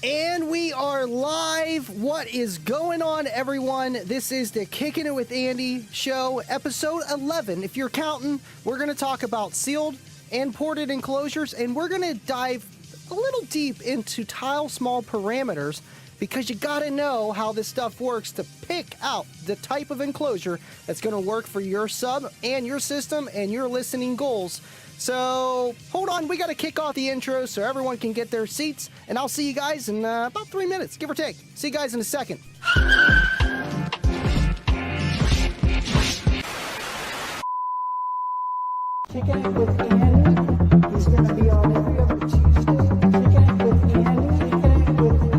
And we are live. What is going on, everyone? This is the Kickin' It with Andy show, episode 11. If you're counting, we're going to talk about sealed and ported enclosures, and we're going to dive a little deep into tile small parameters because you got to know how this stuff works to pick out the type of enclosure that's going to work for your sub and your system and your listening goals. So, hold on, we got to kick off the intro so everyone can get their seats, and I'll see you guys in about 3 minutes, give or take. See you guys in a second. Kicking it with Andy. He's going to be on every other Tuesday. Kicking it with Andy. Kicking it with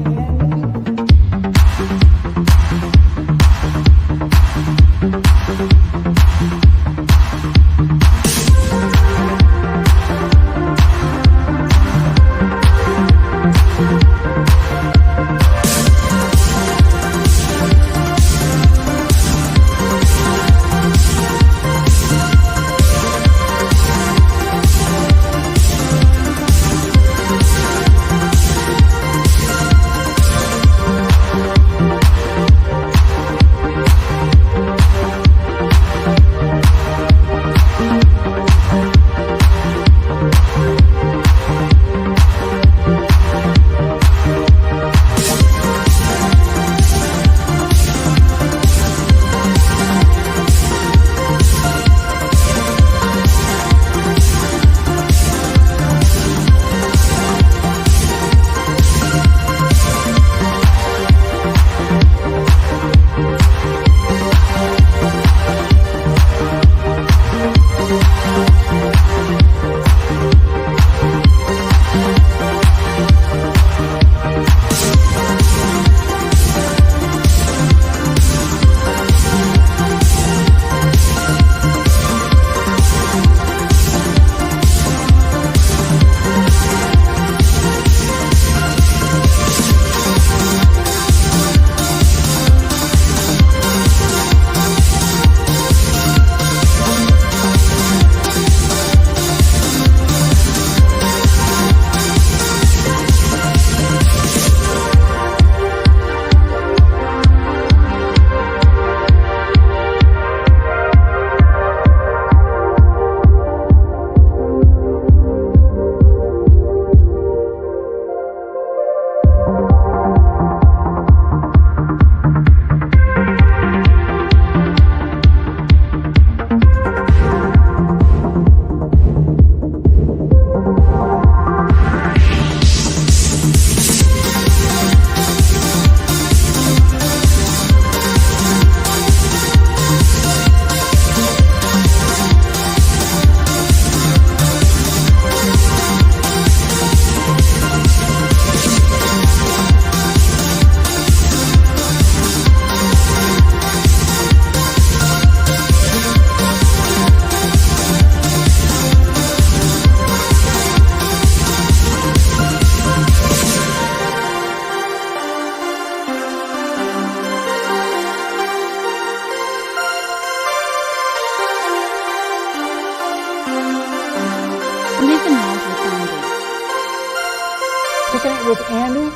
with Andy.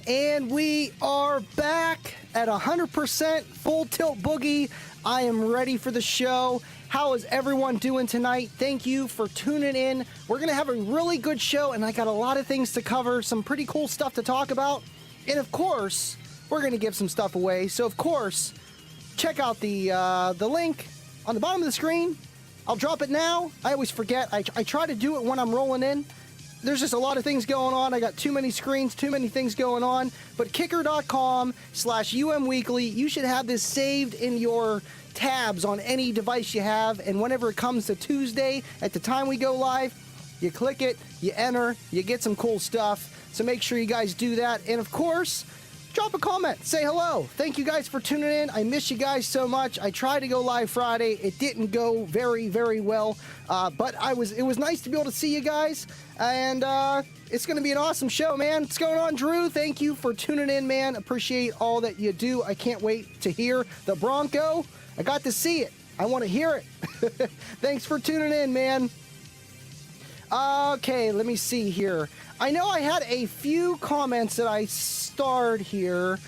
And we are back at 100% full tilt boogie. I am ready for the show. How is everyone doing tonight? Thank you for tuning in. We're going to have a really good show, and I got a lot of things to cover, some pretty cool stuff to talk about. And of course, we're going to give some stuff away. So of course, check out the link on the bottom of the screen. I'll drop it now. I always forget. I try to do it when I'm rolling in. There's just a lot of things going on. I got too many screens, too many things going on. But kicker.com/umweekly, you should have this saved in your tabs on any device you have. And whenever it comes to Tuesday, at the time we go live, you click it, you enter, you get some cool stuff. So make sure you guys do that. And of course, drop a comment, say hello. Thank you guys for tuning in. I miss you guys so much. I tried to go live Friday. It didn't go very, very well, but it was nice to be able to see you guys, and it's going to be an awesome show, man. What's going on, Drew? Thank you for tuning in, man. Appreciate all that you do. I can't wait to hear the Bronco. I got to see it. I want to hear it. Thanks for tuning in, man. Okay, let me see here. I know I had a few comments that I starred here.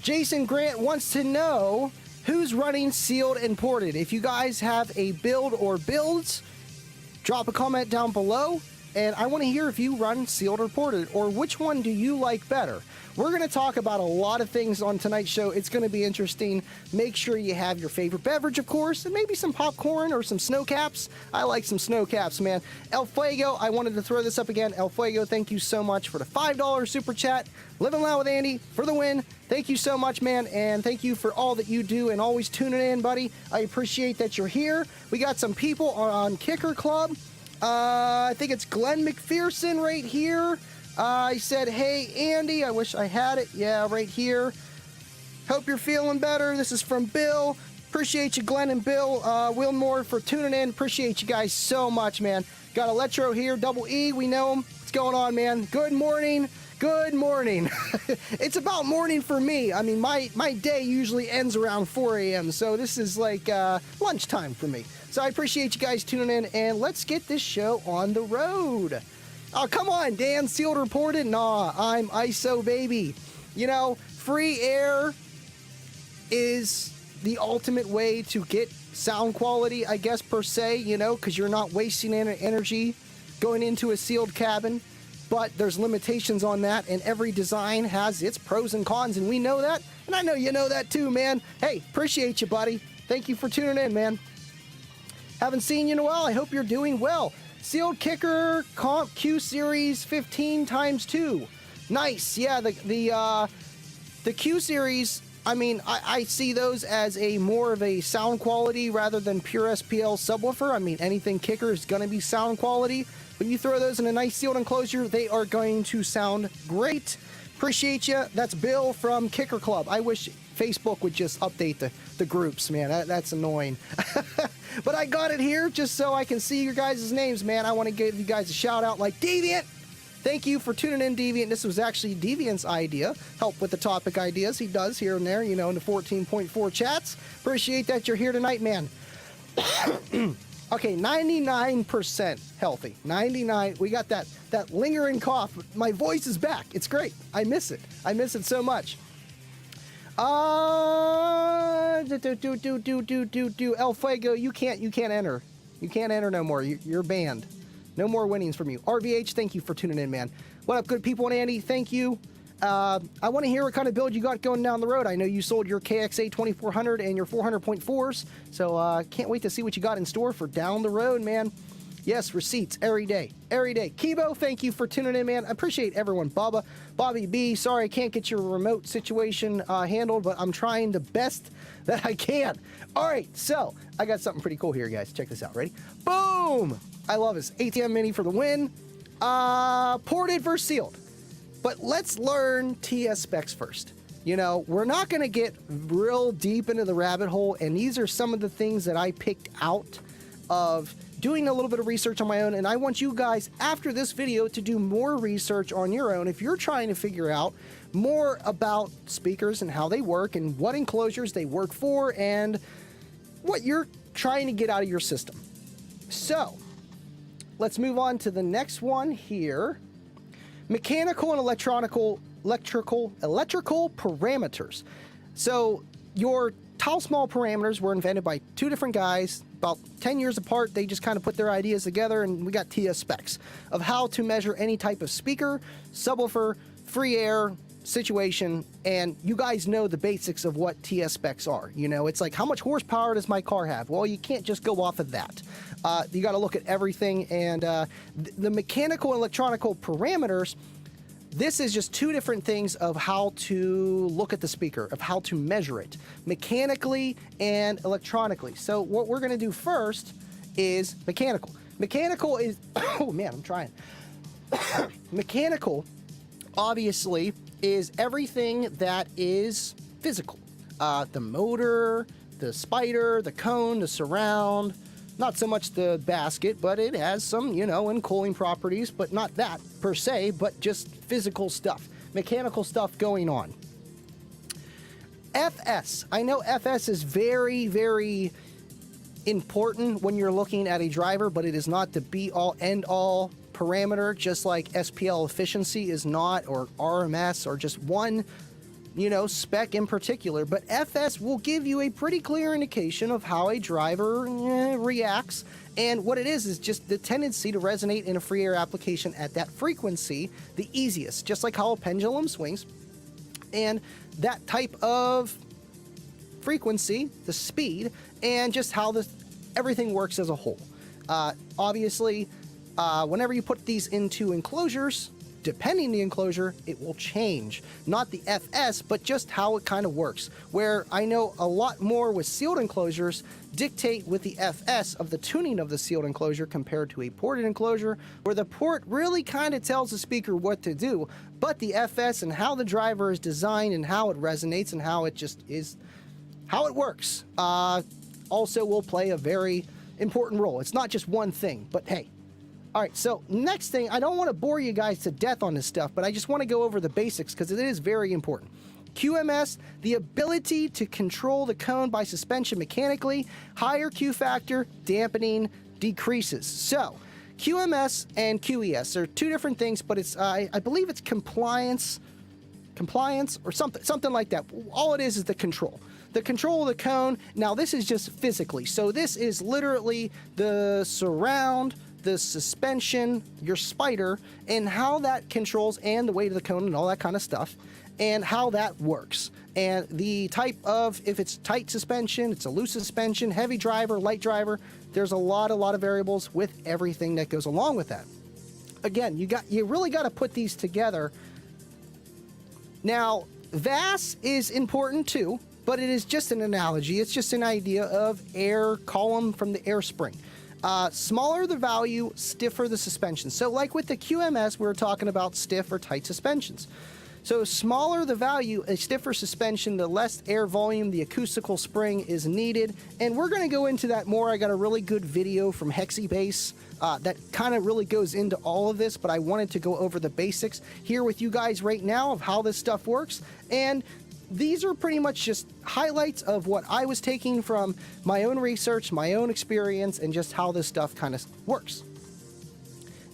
Jason Grant wants to know who's running sealed and ported. If you guys have a build or builds, drop a comment down below. And I want to hear if you run sealed or ported, or which one do you like better? We're going to talk about a lot of things on tonight's show. It's going to be interesting. Make sure you have your favorite beverage, of course, and maybe some popcorn or some snow caps. I like some snow caps, man. El Fuego, I wanted to throw this up again. El Fuego, thank you so much for the $5 super chat. Living Loud with Andy for the win. Thank you so much, man, and thank you for all that you do and always tuning in, buddy. I appreciate that you're here. We got some people on Kicker Club. I think it's Glenn McPherson right here. He said, hey, Andy, I wish I had it. Yeah, right here. Hope you're feeling better. This is from Bill. Appreciate you, Glenn and Bill. Wilmore for tuning in. Appreciate you guys so much, man. Got Electro here, Double E. We know him. What's going on, man? Good morning. Good morning. It's about morning for me. I mean, my day usually ends around 4 a.m., so this is like lunchtime for me. So I appreciate you guys tuning in, and let's get this show on the road. Oh, come on, Dan. Sealed reported? Nah, I'm ISO, baby. You know, free air is the ultimate way to get sound quality, I guess, per se, you know, because you're not wasting energy going into a sealed cabin. But there's limitations on that, and every design has its pros and cons, and we know that, and I know you know that too, man. Hey, appreciate you, buddy. Thank you for tuning in, man. Haven't seen you in a while. I hope you're doing well. Sealed Kicker Comp Q Series 15 times 2. Nice. Yeah, the Q Series, I mean, I see those as a more of a sound quality rather than pure SPL subwoofer. I mean, anything Kicker is going to be sound quality. When you throw those in a nice sealed enclosure, they are going to sound great. Appreciate you. That's Bill from Kicker Club. I wish Facebook would just update the groups, man. That's annoying. But I got it here just so I can see your guys' names, man. I want to give you guys a shout out like Deviant. Thank you for tuning in, Deviant. This was actually Deviant's idea. Help with the topic ideas he does here and there, you know, in the 14.4 chats. Appreciate that you're here tonight, man. Okay, 99% healthy. 99. We got that lingering cough. My voice is back. It's great. I miss it. I miss it so much. El Fuego, you can't enter. You can't enter no more. You're banned. No more winnings from you. RVH, thank you for tuning in, man. What up, good people? And Andy, thank you. I want to hear what kind of build you got going down the road. I know you sold your KXA 2400 and your 400.4s, so can't wait to see what you got in store for down the road, man. Yes, receipts every day. Every day. Kibo, thank you for tuning in, man. I appreciate everyone. Bobby B, sorry I can't get your remote situation handled, but I'm trying the best that I can. All right, so I got something pretty cool here, guys. Check this out. Ready? Boom! I love this. ATM Mini for the win. Ported versus sealed. But let's learn TS specs first. You know, we're not going to get real deep into the rabbit hole, and these are some of the things that I picked out of doing a little bit of research on my own, and I want you guys, after this video, to do more research on your own if you're trying to figure out more about speakers and how they work and what enclosures they work for and what you're trying to get out of your system. So, let's move on to the next one here. Mechanical and electrical parameters. So, your tall small parameters were invented by two different guys about 10 years apart. They just kind of put their ideas together, and we got TS specs of how to measure any type of speaker, subwoofer, free air situation, and you guys know the basics of what TS specs are. You know, it's like, how much horsepower does my car have? Well, you can't just go off of that. You got to look at everything, and the mechanical and electronical parameters, this is just two different things of how to look at the speaker, of how to measure it, mechanically and electronically. So what we're going to do first is mechanical. Mechanical is, oh man, I'm trying. Mechanical, obviously, is everything that is physical. The motor, the spider, the cone, the surround, not so much the basket, but it has some, you know, and cooling properties, but not that per se, but just physical stuff, mechanical stuff going on. FS. I know FS is very, very important when you're looking at a driver, but it is not the be-all, end-all parameter, just like SPL efficiency is not, or RMS, or just one, spec in particular. But FS will give you a pretty clear indication of how a driver reacts, and what it is just the tendency to resonate in a free air application at that frequency the easiest, just like how a pendulum swings. And that type of frequency, the speed, and just how everything works as a whole. Obviously, whenever you put these into enclosures, depending the enclosure, it will change. Not the FS, but just how it kind of works. Where I know a lot more with sealed enclosures dictate with the FS of the tuning of the sealed enclosure compared to a ported enclosure, where the port really kind of tells the speaker what to do, but the FS and how the driver is designed and how it resonates and how it just is, how it works, also will play a very important role. It's not just one thing, but hey. All right, so next thing, I don't want to bore you guys to death on this stuff, but I just want to go over the basics because it is very important. QMS, the ability to control the cone by suspension mechanically. Higher Q factor, dampening decreases. So, QMS and QES are two different things, but it's I believe it's compliance or something like that. All it is the control. The control of the cone. Now, this is just physically. So this is literally the surround, the suspension, your spider, and how that controls, and the weight of the cone and all that kind of stuff, and how that works. And the type of, if it's tight suspension, it's a loose suspension, heavy driver, light driver, there's a lot of variables with everything that goes along with that. Again, you really got to put these together. Now, VAS is important too, but it is just an analogy. It's just an idea of air column from the air spring. Smaller the value, stiffer the suspension. So like with the QMS, we were talking about stiff or tight suspensions. So smaller the value, a stiffer suspension, the less air volume, the acoustical spring is needed. And we're going to go into that more. I got a really good video from Hexi Base that kind of really goes into all of this, but I wanted to go over the basics here with you guys right now of how this stuff works. And these are pretty much just highlights of what I was taking from my own research, my own experience, and just how this stuff kind of works.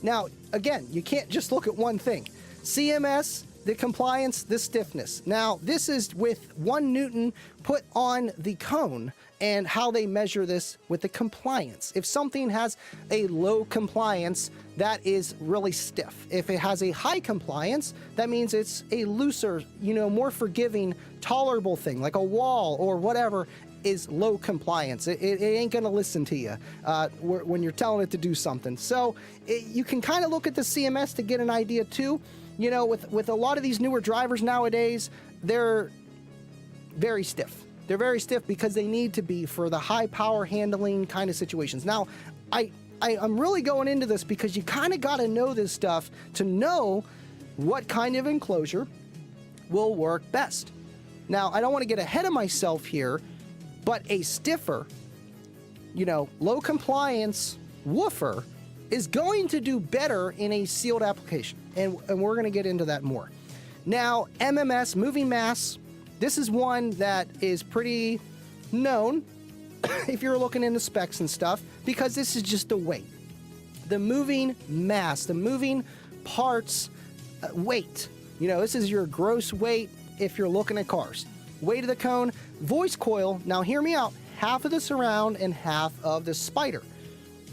Now, again, you can't just look at one thing. CMS, the compliance, the stiffness. Now, this is with 1 Newton put on the cone and how they measure this with the compliance. If something has a low compliance, that is really stiff. If it has a high compliance, that means it's a looser, more forgiving, tolerable thing, like a wall or whatever is low compliance. It ain't gonna listen to you when you're telling it to do something. So you can kind of look at the CMS to get an idea too. With a lot of these newer drivers nowadays, they're very stiff. They're very stiff because they need to be for the high power handling kind of situations. Now, I'm really going into this because you kind of got to know this stuff to know what kind of enclosure will work best. Now, I don't want to get ahead of myself here, but a stiffer, low compliance woofer is going to do better in a sealed application. And we're going to get into that more. Now, MMS, moving mass, this is one that is pretty known if you're looking into specs and stuff, because this is just the weight. The moving mass, the moving parts weight. This is your gross weight if you're looking at cars. Weight of the cone, voice coil, now hear me out, half of the surround and half of the spider.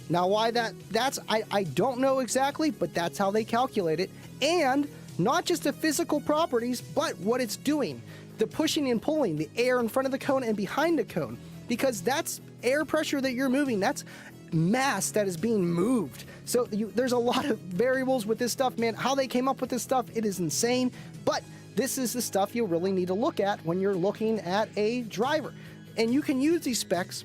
Now why that's I don't know exactly, but that's how they calculate it. And not just the physical properties, but what it's doing. The pushing and pulling, the air in front of the cone and behind the cone. Because that's air pressure that you're moving. That's mass that is being moved. So there's a lot of variables with this stuff, man. How they came up with this stuff, it is insane. But this is the stuff you really need to look at when you're looking at a driver. And you can use these specs,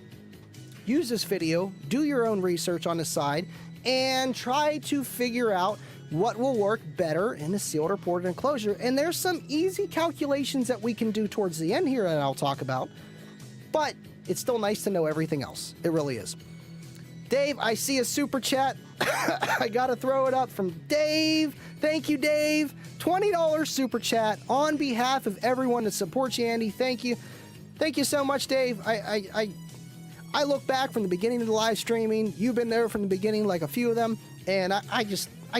use this video, do your own research on the side, and try to figure out what will work better in a sealed or ported enclosure. And there's some easy calculations that we can do towards the end here that I'll talk about. But it's still nice to know everything else. It really is. Dave, I see a super chat. I gotta throw it up from Dave. Thank you, Dave. $20 super chat on behalf of everyone that supports you, Andy. Thank you. Thank you so much, Dave. I I look back from the beginning of the live streaming. You've been there from the beginning, like a few of them, and I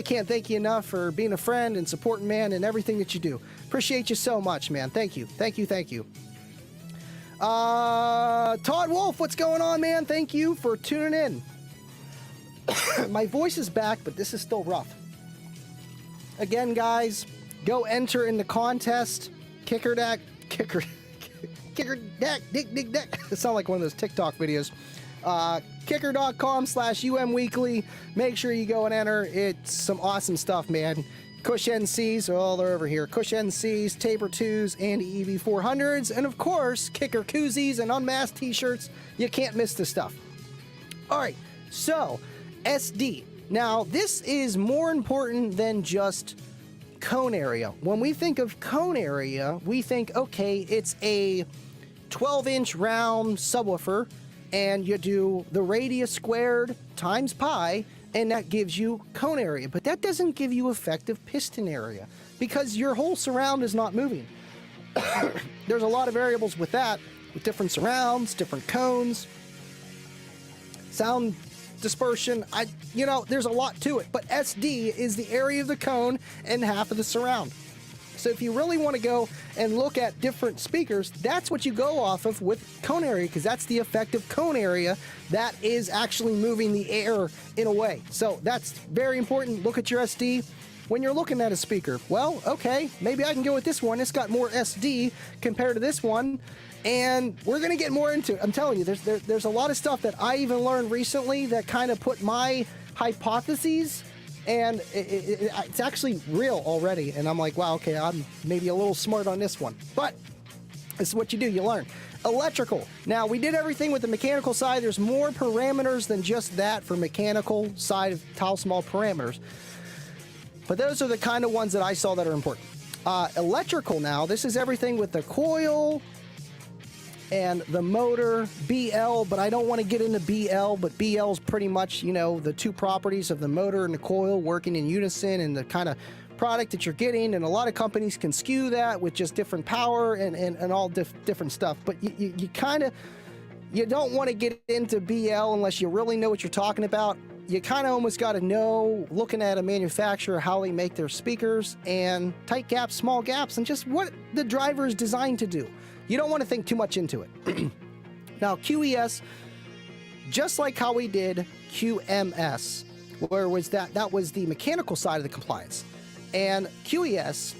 can't thank you enough for being a friend and supporting, man, and everything that you do. Appreciate you so much, man. Thank you. Thank you. Thank you. Todd Wolf, what's going on, man? Thank you for tuning in. My voice is back, but this is still rough. Again, guys, go enter in the contest. Kicker deck. It sounds like one of those TikTok videos. Kicker.com/umweekly. Make sure you go and enter. It's some awesome stuff, man. Cush NCs, oh, they're over here. Cush NCs, Taper 2s, Andy EV400s, and of course, Kicker koozies and unmasked t-shirts. You can't miss this stuff. All right, so SD. Now, this is more important than just cone area. When we think of cone area, we think, okay, it's a 12-inch round subwoofer, and you do the radius squared times pi, and that gives you cone area. But that doesn't give you effective piston area because your whole surround is not moving. There's a lot of variables with that, with different surrounds, different cones, sound dispersion. There's a lot to it. But SD is the area of the cone and half of the surround. So if you really want to go and look at different speakers, that's what you go off of with cone area, because that's the effective cone area that is actually moving the air in a way. So that's very important. Look at your SD when you're looking at a speaker. Well, okay, maybe I can go with this one. It's got more SD compared to this one, and we're going to get more into it. I'm telling you, there's a lot of stuff that I even learned recently that kind of put my hypotheses, and it's actually real already. And I'm like, wow, okay, I'm maybe a little smart on this one. But this is what you do, you learn. Electrical. Now, we did everything with the mechanical side. There's more parameters than just that for mechanical side of tau small parameters. But those are the kind of ones that I saw that are important. Electrical now, this is everything with the coil and the motor, BL, but I don't want to get into BL, but BL is pretty much, the two properties of the motor and the coil working in unison and the kind of product that you're getting, and a lot of companies can skew that with just different power and all different stuff, but you don't want to get into BL unless you really know what you're talking about. You kind of almost got to know, looking at a manufacturer, how they make their speakers, and tight gaps, small gaps, and just what the driver is designed to do. You don't want to think too much into it. Now, QES, just like how we did QMS, where was that was the mechanical side of the compliance. And QES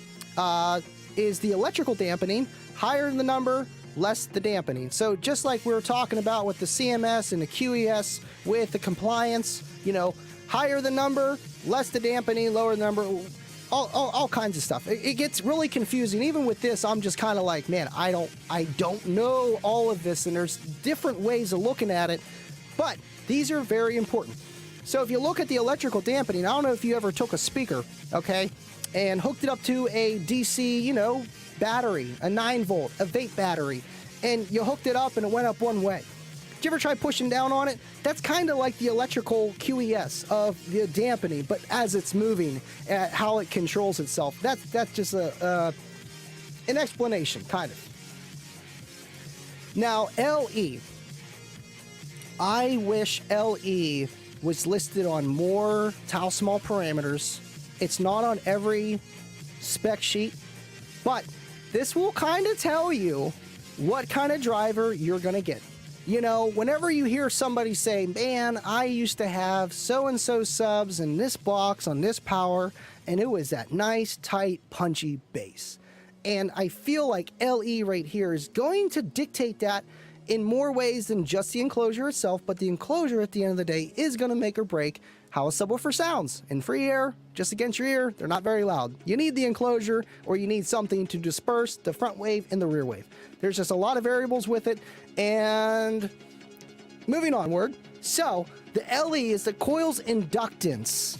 is the electrical dampening, higher the number, less the dampening. So just like we were talking about with the CMS and the QES with the compliance, higher the number, less the dampening, lower the number, all kinds of stuff. It gets really confusing. Even with this, I'm just kind of like, man, I don't know all of this, and there's different ways of looking at it, but these are very important. So if you look at the electrical dampening, I don't know if you ever took a speaker, okay, and hooked it up to a DC, battery, a 9-volt, a vape battery, and you hooked it up and it went up one way. Did you ever try pushing down on it? That's kind of like the electrical QES of the dampening, but as it's moving, how it controls itself. That's just an explanation, kind of. Now, LE. I wish LE was listed on more tau small parameters. It's not on every spec sheet, but this will kind of tell you what kind of driver you're going to get. Whenever you hear somebody say, man, I used to have so-and-so subs in this box on this power, and it was that nice, tight, punchy bass. And I feel like LE right here is going to dictate that in more ways than just the enclosure itself, but the enclosure at the end of the day is going to make or break how a subwoofer sounds. In free air, just against your ear, they're not very loud. You need the enclosure, or you need something to disperse the front wave and the rear wave. There's just a lot of variables with it. And moving onward, so the LE is the coil's inductance.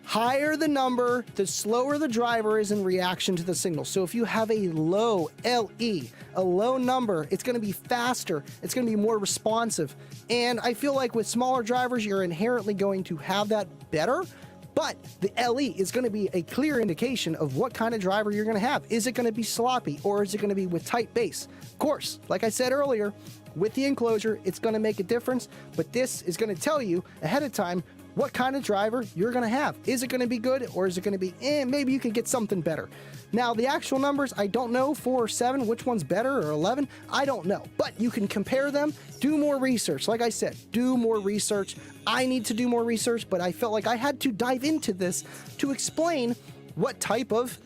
Higher the number, the slower the driver is in reaction to the signal. So if you have a low LE, a low number, it's going to be faster. It's going to be more responsive. And I feel like with smaller drivers, you're inherently going to have that better. But the LE is going to be a clear indication of what kind of driver you're going to have. Is it going to be sloppy, or is it going to be with tight bass? Of course, like I said earlier, with the enclosure, it's going to make a difference, but this is going to tell you ahead of time what kind of driver you're going to have. Is it going to be good, or is it going to be, maybe you can get something better. Now, the actual numbers, I don't know, 4 or 7, which one's better, or 11, I don't know. But you can compare them, do more research. Like I said, do more research. I need to do more research, but I felt like I had to dive into this to explain what type of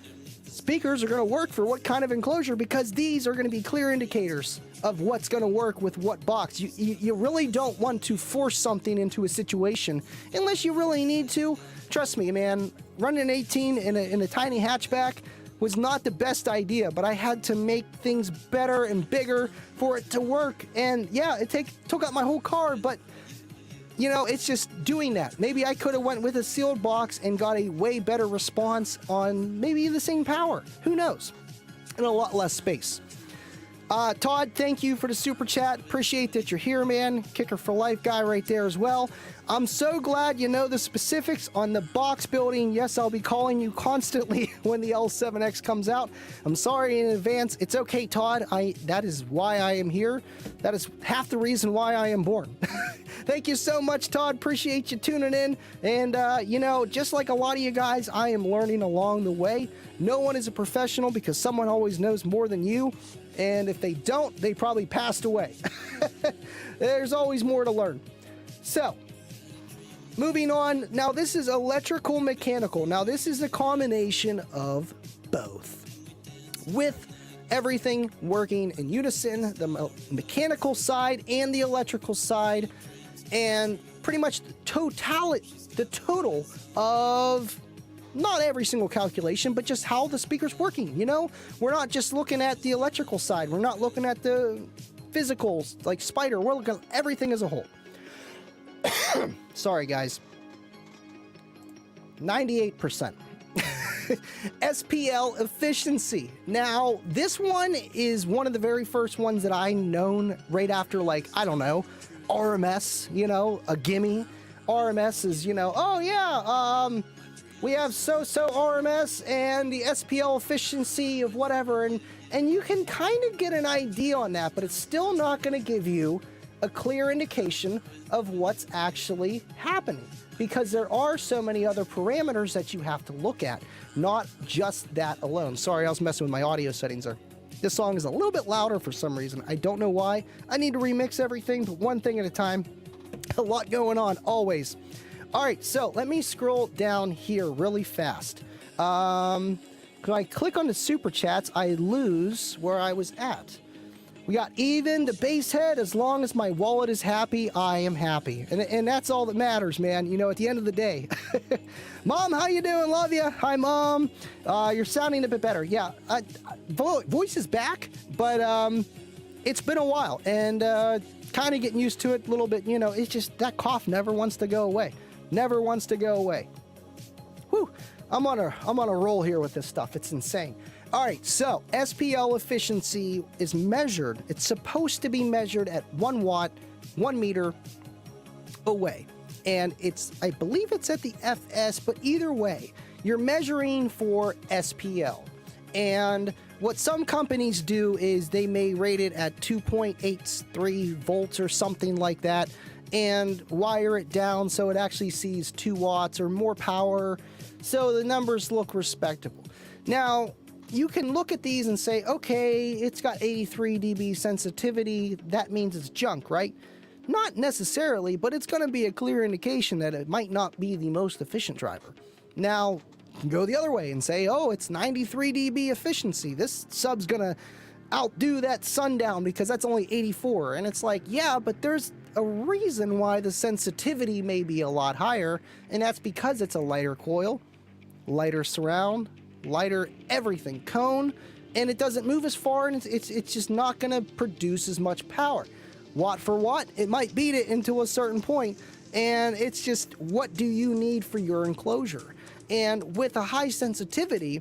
speakers are going to work for what kind of enclosure, because these are going to be clear indicators of what's going to work with what box. You really don't want to force something into a situation unless you really need to. Trust me, man, running an 18 in a tiny hatchback was not the best idea, but I had to make things better and bigger for it to work. And yeah, it took out my whole car, but you know, it's just doing that. Maybe I could have went with a sealed box and got a way better response on maybe the same power. Who knows? And a lot less space. Todd, thank you for the super chat. Appreciate that you're here, man. Kicker for life guy right there as well. I'm so glad you know the specifics on the box building. Yes, I'll be calling you constantly when the L7X comes out. I'm sorry in advance. It's okay, Todd. That is why I am here. That is half the reason why I am born. Thank you so much, Todd. Appreciate you tuning in. And, you know, just like a lot of you guys, I am learning along the way. No one is a professional because someone always knows more than you. And if they don't, they probably passed away. There's always more to learn. So, moving on. Now, this is electrical mechanical. Now, this is a combination of both, with everything working in unison, the mechanical side and the electrical side, and pretty much the total of not every single calculation, but just how the speaker's working. You know, we're not just looking at the electrical side. We're not looking at the physicals like Spider. We're looking at everything as a whole. Sorry, guys. 98%. SPL efficiency. Now, this one is one of the very first ones that I known right after, like, I don't know, RMS, you know, a gimme. RMS is, you know, oh yeah, we have so-so RMS and the SPL efficiency of whatever, and you can kind of get an idea on that, but it's still not going to give you a clear indication of what's actually happening, because there are so many other parameters that you have to look at, not just that alone. Sorry, I was messing with my audio settings there. This song is a little bit louder for some reason. I don't know why. I need to remix everything, but one thing at a time. A lot going on, always. All right, so let me scroll down here really fast. When I click on the super chats, I lose where I was at. We got even the base head. As long as my wallet is happy, I am happy. And that's all that matters, man. You know, at the end of the day. Mom, how you doing? Love you. Hi, Mom. You're sounding a bit better. Yeah, voice is back, but it's been a while. And kind of getting used to it a little bit. You know, it's just that cough never wants to go away. Never wants to go away. Whew. I'm on a roll here with this stuff. It's insane. All right, so SPL efficiency is measured. It's supposed to be measured at 1 watt, 1 meter away. And I believe it's at the FS, but either way, you're measuring for SPL. And what some companies do is they may rate it at 2.83 volts or something like that, and wire it down so it actually sees 2 watts or more power, so the numbers look respectable. Now, you can look at these and say, okay, it's got 83 dB sensitivity, that means it's junk, right? Not necessarily, but it's going to be a clear indication that it might not be the most efficient driver. Now, you can go the other way and say, oh, it's 93 dB efficiency. This sub's going to outdo that Sundown because that's only 84. And it's like, yeah, but there's a reason why the sensitivity may be a lot higher, and that's because it's a lighter coil, lighter surround, lighter everything, cone, and it doesn't move as far, and it's just not going to produce as much power. Watt for watt, it might beat it until a certain point, and it's just, what do you need for your enclosure? And with a high sensitivity,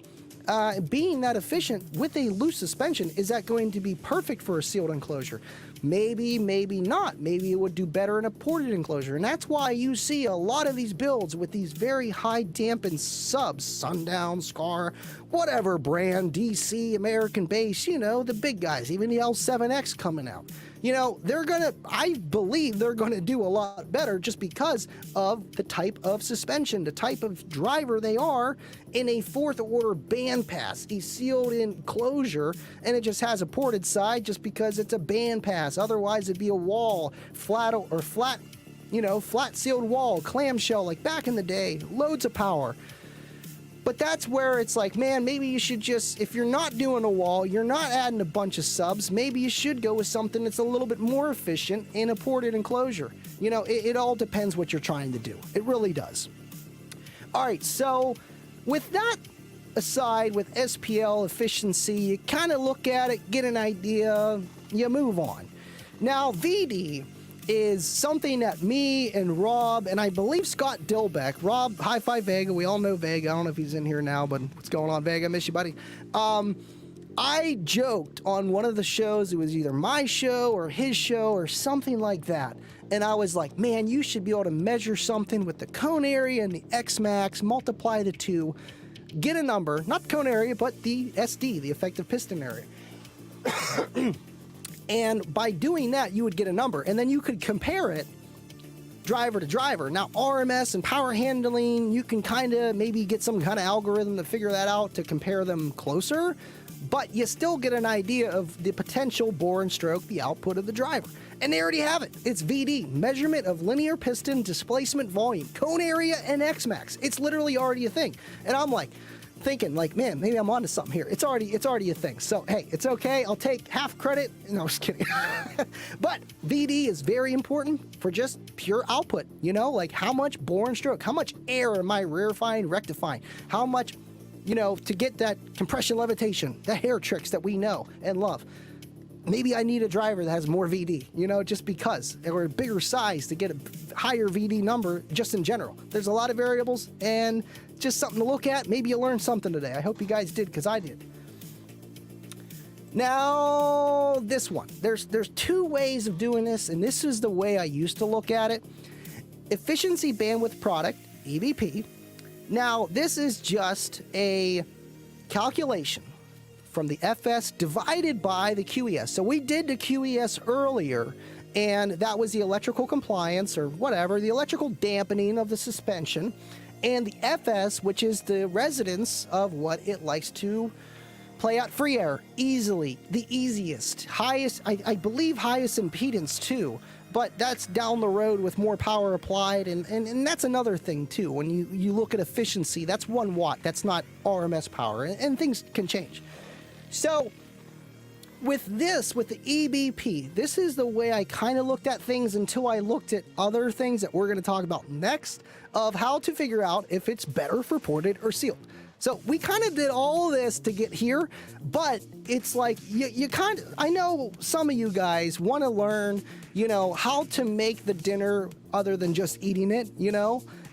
being that efficient with a loose suspension, is that going to be perfect for a sealed enclosure? Maybe, maybe not. Maybe it would do better in a ported enclosure. And that's why you see a lot of these builds with these very high dampened subs, Sundown, Scar, whatever brand, DC, American base, you know, the big guys, even the L7X coming out. I believe they're gonna do a lot better just because of the type of suspension, the type of driver they are in a fourth order band pass, a sealed enclosure, and it just has a ported side just because it's a band pass. Otherwise it'd be a wall, flat sealed wall, clamshell like back in the day, loads of power. But that's where it's like, man, maybe you should just, if you're not doing a wall, you're not adding a bunch of subs, maybe you should go with something that's a little bit more efficient in a ported enclosure. It all depends what you're trying to do. It really does. All right, so with that aside, with SPL efficiency, you kind of look at it, get an idea, you move on. Now, VD is something that me and Rob, and I believe Scott Dilbeck, Rob, high five Vega, we all know Vega, I don't know if he's in here now, but what's going on, Vega, I miss you, buddy. I joked on one of the shows, it was either my show or his show or something like that, and I was like, man, you should be able to measure something with the cone area and the X-Max, multiply the two, get a number, not the cone area, but the SD, the effective piston area. And by doing that, you would get a number, and then you could compare it driver to driver. Now, RMS and power handling, you can kind of maybe get some kind of algorithm to figure that out to compare them closer, but you still get an idea of the potential bore and stroke, the output of the driver. And they already have it. It's VD, measurement of linear piston displacement volume, cone area, and X-Max. It's literally already a thing. And I'm like, thinking like, man, maybe I'm onto something here. It's already a thing. So hey, it's okay. I'll take half credit. No, I'm just kidding. But VD is very important for just pure output. Like how much bore and stroke, how much air am I rarefying, rectifying, how much, to get that compression levitation, the hair tricks that we know and love. Maybe I need a driver that has more VD, just because, or a bigger size to get a higher VD number just in general. There's a lot of variables and just something to look at. Maybe you learned something today. I hope you guys did, because I did. Now, this one. There's two ways of doing this, and this is the way I used to look at it. Efficiency bandwidth product, EBP. Now, this is just a calculation from the FS divided by the QES. So we did the QES earlier, and that was the electrical compliance or whatever, the electrical dampening of the suspension, and the FS, which is the residence of what it likes to play out free air easily, the easiest, highest, I believe highest impedance too, but that's down the road with more power applied, and that's another thing too. When you look at efficiency, that's 1 watt, that's not RMS power, and things can change. So with the EBP, this is the way I kind of looked at things until I looked at other things that we're going to talk about next of how to figure out if it's better for ported or sealed. So we kind of did all this to get here, but it's like you kind of, I know some of you guys want to learn, how to make the dinner other than just eating it,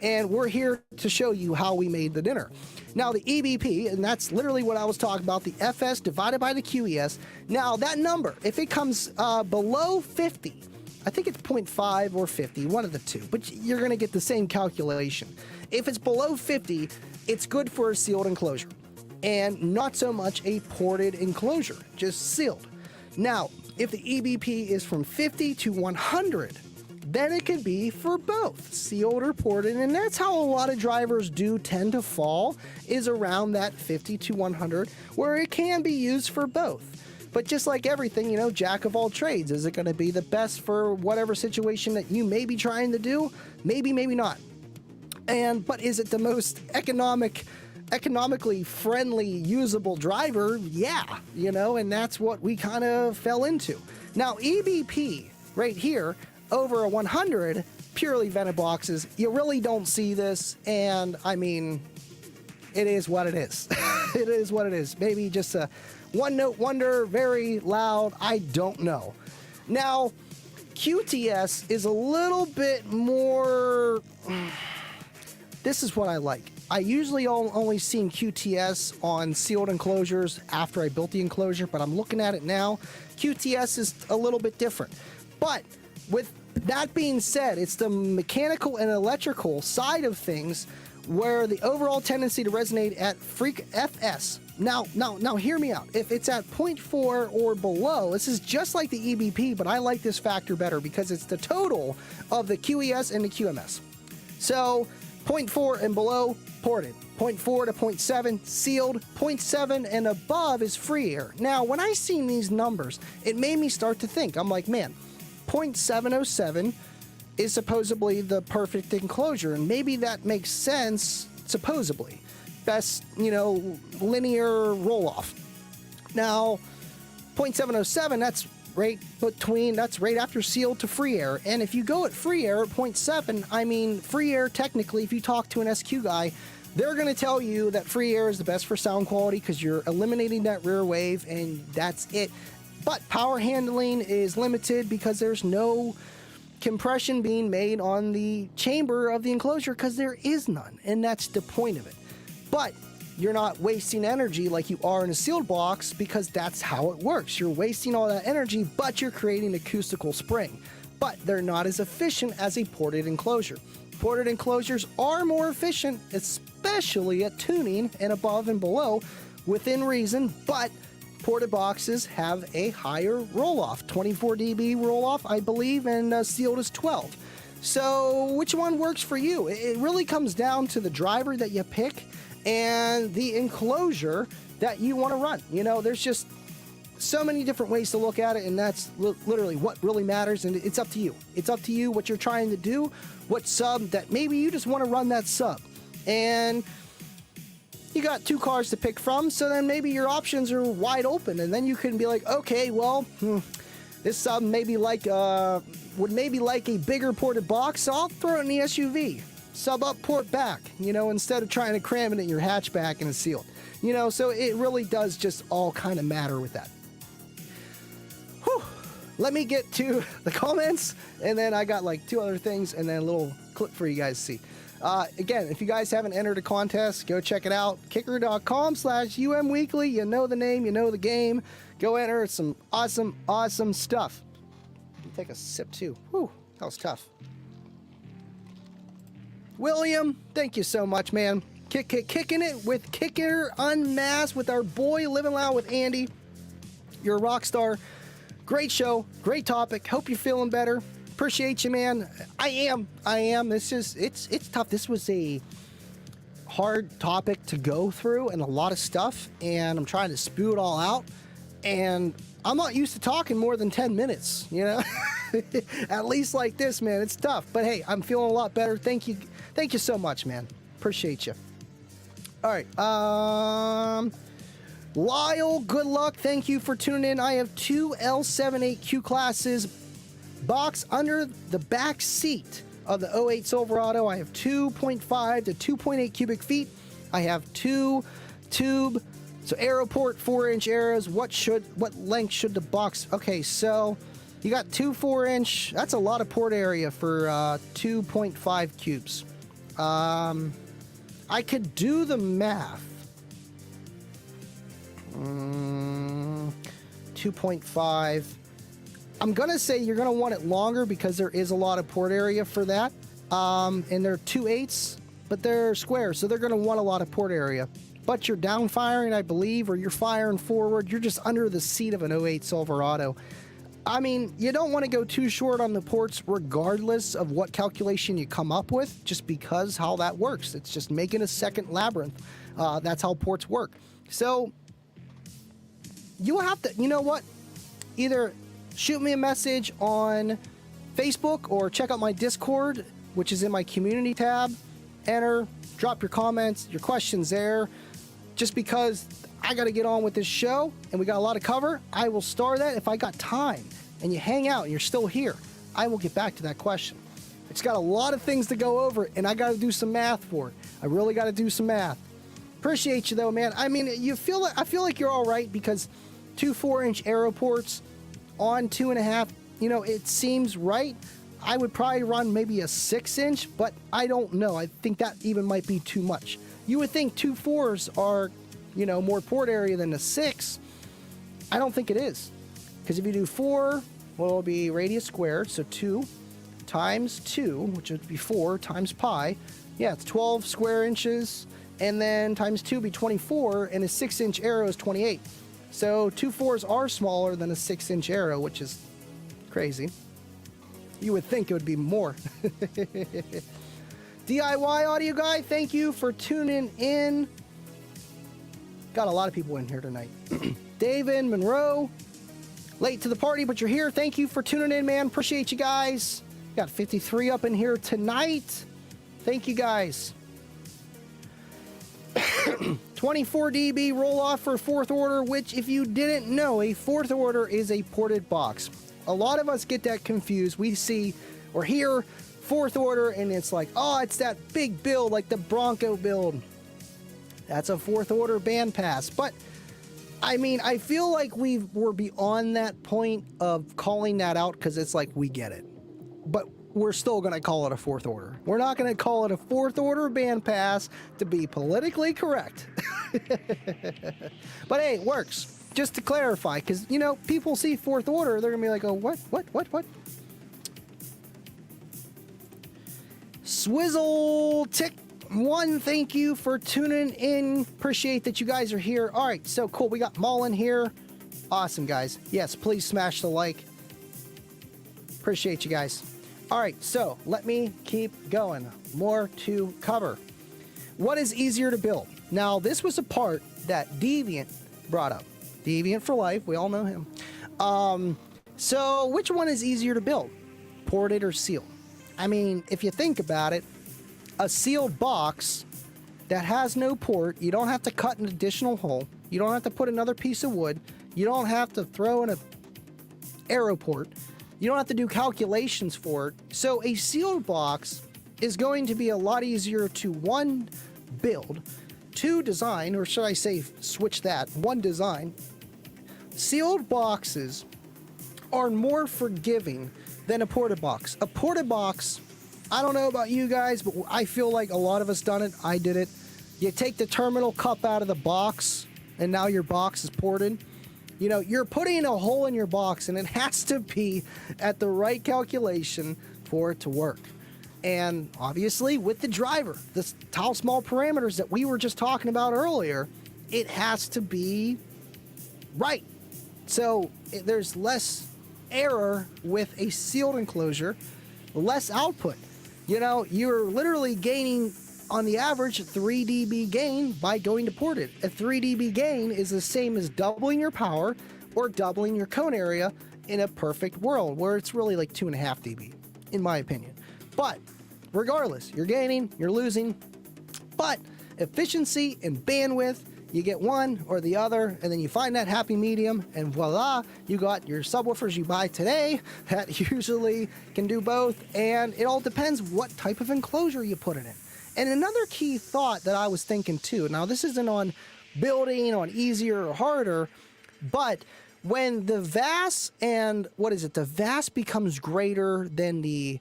and we're here to show you how we made the dinner. Now, the EBP, and that's literally what I was talking about, the FS divided by the QES. Now, that number, if it comes below 50, I think it's 0.5 or 50, one of the two, but you're going to get the same calculation. If it's below 50, it's good for a sealed enclosure, and not so much a ported enclosure, just sealed. Now, if the EBP is from 50 to 100, then it could be for both sealed or ported, and that's how a lot of drivers do tend to fall, is around that 50 to 100, where it can be used for both. But just like everything, jack of all trades, is it going to be the best for whatever situation that you may be trying to do? Maybe, maybe not. But is it the most economically friendly, usable driver? Yeah, and that's what we kind of fell into. Now, EBP right here, over a 100, purely vented boxes, you really don't see this, and I mean, it is what it is. It is what it is. Maybe just a one-note wonder, very loud, I don't know. Now, QTS is a little bit more... This is what I like. I usually only seen QTS on sealed enclosures after I built the enclosure, but I'm looking at it now. QTS is a little bit different. But with that being said, it's the mechanical and electrical side of things where the overall tendency to resonate at freak FS. Now, hear me out. If it's at 0.4 or below, this is just like the EBP, but I like this factor better because it's the total of the QES and the QMS. So 0.4 and below, ported. 0.4 to 0.7, sealed. 0.7 and above is free air. Now, when I seen these numbers, it made me start to think. I'm like, man, 0.707 is supposedly the perfect enclosure, and maybe that makes sense, supposedly. Best, linear roll-off. Now, 0.707, that's right after sealed to free air. And if you go at free air at 0.7, I mean, free air, technically, if you talk to an SQ guy, they're going to tell you that free air is the best for sound quality because you're eliminating that rear wave, and that's it. But power handling is limited because there's no compression being made on the chamber of the enclosure because there is none, and that's the point of it. But you're not wasting energy like you are in a sealed box because that's how it works. You're wasting all that energy, but you're creating acoustical spring. But they're not as efficient as a ported enclosure. Ported enclosures are more efficient, especially at tuning and above and below, within reason, but ported boxes have a higher roll-off, 24 dB roll-off, I believe, and sealed is 12. So which one works for you? It really comes down to the driver that you pick and the enclosure that you want to run. There's just so many different ways to look at it, and that's literally what really matters, and it's up to you. It's up to you what you're trying to do, what sub that maybe you just want to run that sub. And you got two cars to pick from, so then maybe your options are wide open, and then you can be like, okay, well, this sub would maybe like a bigger ported box, so I'll throw it in the SUV. Sub up, port back, instead of trying to cram it in your hatchback and it's sealed. So it really does just all kind of matter with that. Whew. Let me get to the comments, and then I got like two other things and then a little clip for you guys to see. Again, if you guys haven't entered a contest, go check it out. Kicker.com/UMweekly. You know the name, you know the game. Go enter. It's some awesome stuff. Take a sip too. Whew, that was tough. William, thank you so much, man. Kicking it with Kicker Unmasked with our boy Living Loud with Andy. You're a rock star. Great show, great topic. Hope you're feeling better. Appreciate you, man. I am. It's tough. This was a hard topic to go through and a lot of stuff, and I'm trying to spew it all out. And I'm not used to talking more than 10 minutes, At least like this, man. It's tough. But hey, I'm feeling a lot better. Thank you so much, man. Appreciate you. All right. Lyle, good luck. Thank you for tuning in. I have two L78Q classes box under the back seat of the 08 Silverado. I have 2.5 to 2.8 cubic feet. I have two tube, so arrow port, 4-inch arrows. What length should the box? Okay, so you got two 4-inch. That's a lot of port area for 2.5 cubes. I could do the math. 2.5. I'm going to say you're going to want it longer because there is a lot of port area for that. And they're 2/8, but they're square, so they're going to want a lot of port area. But you're down firing, I believe, or you're firing forward. You're just under the seat of an 08 Silverado. I mean, you don't want to go too short on the ports regardless of what calculation you come up with, just because how that works. It's just making a second labyrinth. That's how ports work. So you will have to, you know what? Either shoot me a message on Facebook or check out my Discord, which is in my community tab. Enter, drop your comments, your questions there. Just because I got to get on with this show and we got a lot to cover, I will star that. If I got time and you hang out and you're still here, I will get back to that question. It's got a lot of things to go over, and I got to do some math for it. I really got to do some math. Appreciate you though, man. I mean, I feel like you're all right because two 4-inch arrow ports on 2.5, it seems right. I would probably run maybe a 6-inch, but I don't know. I think that even might be too much. You would think 2 4s are, more port area than a 6. I don't think it is. Because if you do 4, well, it'll be radius squared, so 2 times 2, which would be 4 times pi. Yeah, it's 12 square inches, and then times 2 would be 24, and a 6-inch arrow is 28. So 2 4s are smaller than a 6-inch arrow, which is crazy. You would think it would be more. DIY audio guy, thank you for tuning in. Got a lot of people in here tonight. David, Monroe, late to the party, but you're here. Thank you for tuning in, man. Appreciate you guys. Got 53 up in here tonight. Thank you guys. 24 dB roll off for 4th order, which if you didn't know, a 4th order is a ported box. A lot of us get that confused. We see or hear 4th order and it's like, oh, it's that big build like the Bronco build. That's a 4th order bandpass. But I mean, I feel like we're beyond that point of calling that out because it's like we get it. But we're still going to call it a 4th order. We're not going to call it a 4th order bandpass to be politically correct. But hey, it works. Just to clarify, because, you know, people see 4th order, they're going to be like, oh, what? Swizzle Tick 1, thank you for tuning in. Appreciate that you guys are here. All right, so cool. We got Mullen here. Awesome, guys. Yes, please smash the like. Appreciate you guys. All right, so let me keep going. More to cover. What is easier to build? Now, this was a part that Deviant brought up. Deviant for life. We all know him. So which one is easier to build? Ported or sealed? I mean, if you think about it, a sealed box that has no port, you don't have to cut an additional hole. You don't have to put another piece of wood. You don't have to throw in a arrow port. You don't have to do calculations for it. So a sealed box is going to be a lot easier to, 1, build, 2, design, or should I say switch that, 1, design. Sealed boxes are more forgiving than a ported box. A ported box, I don't know about you guys, but I feel like a lot of us done it. I did it. You take the terminal cup out of the box, and now your box is ported. You know, you're putting a hole in your box, and it has to be at the right calculation for it to work. And obviously, with the driver, the how small parameters that we were just talking about earlier, it has to be right. So there's less error with a sealed enclosure, less output. You know, you're literally gaining, on the average, 3 dB gain by going to ported. A 3 dB gain is the same as doubling your power or doubling your cone area in a perfect world, where it's really like 2.5 dB, in my opinion. But regardless, you're gaining, you're losing, but efficiency and bandwidth, you get one or the other, and then you find that happy medium, and voila, you got your subwoofers you buy today that usually can do both, and it all depends what type of enclosure you put it in. And another key thought that I was thinking too, now this isn't on building, on easier or harder, but when the VAS and, the VAS becomes greater than the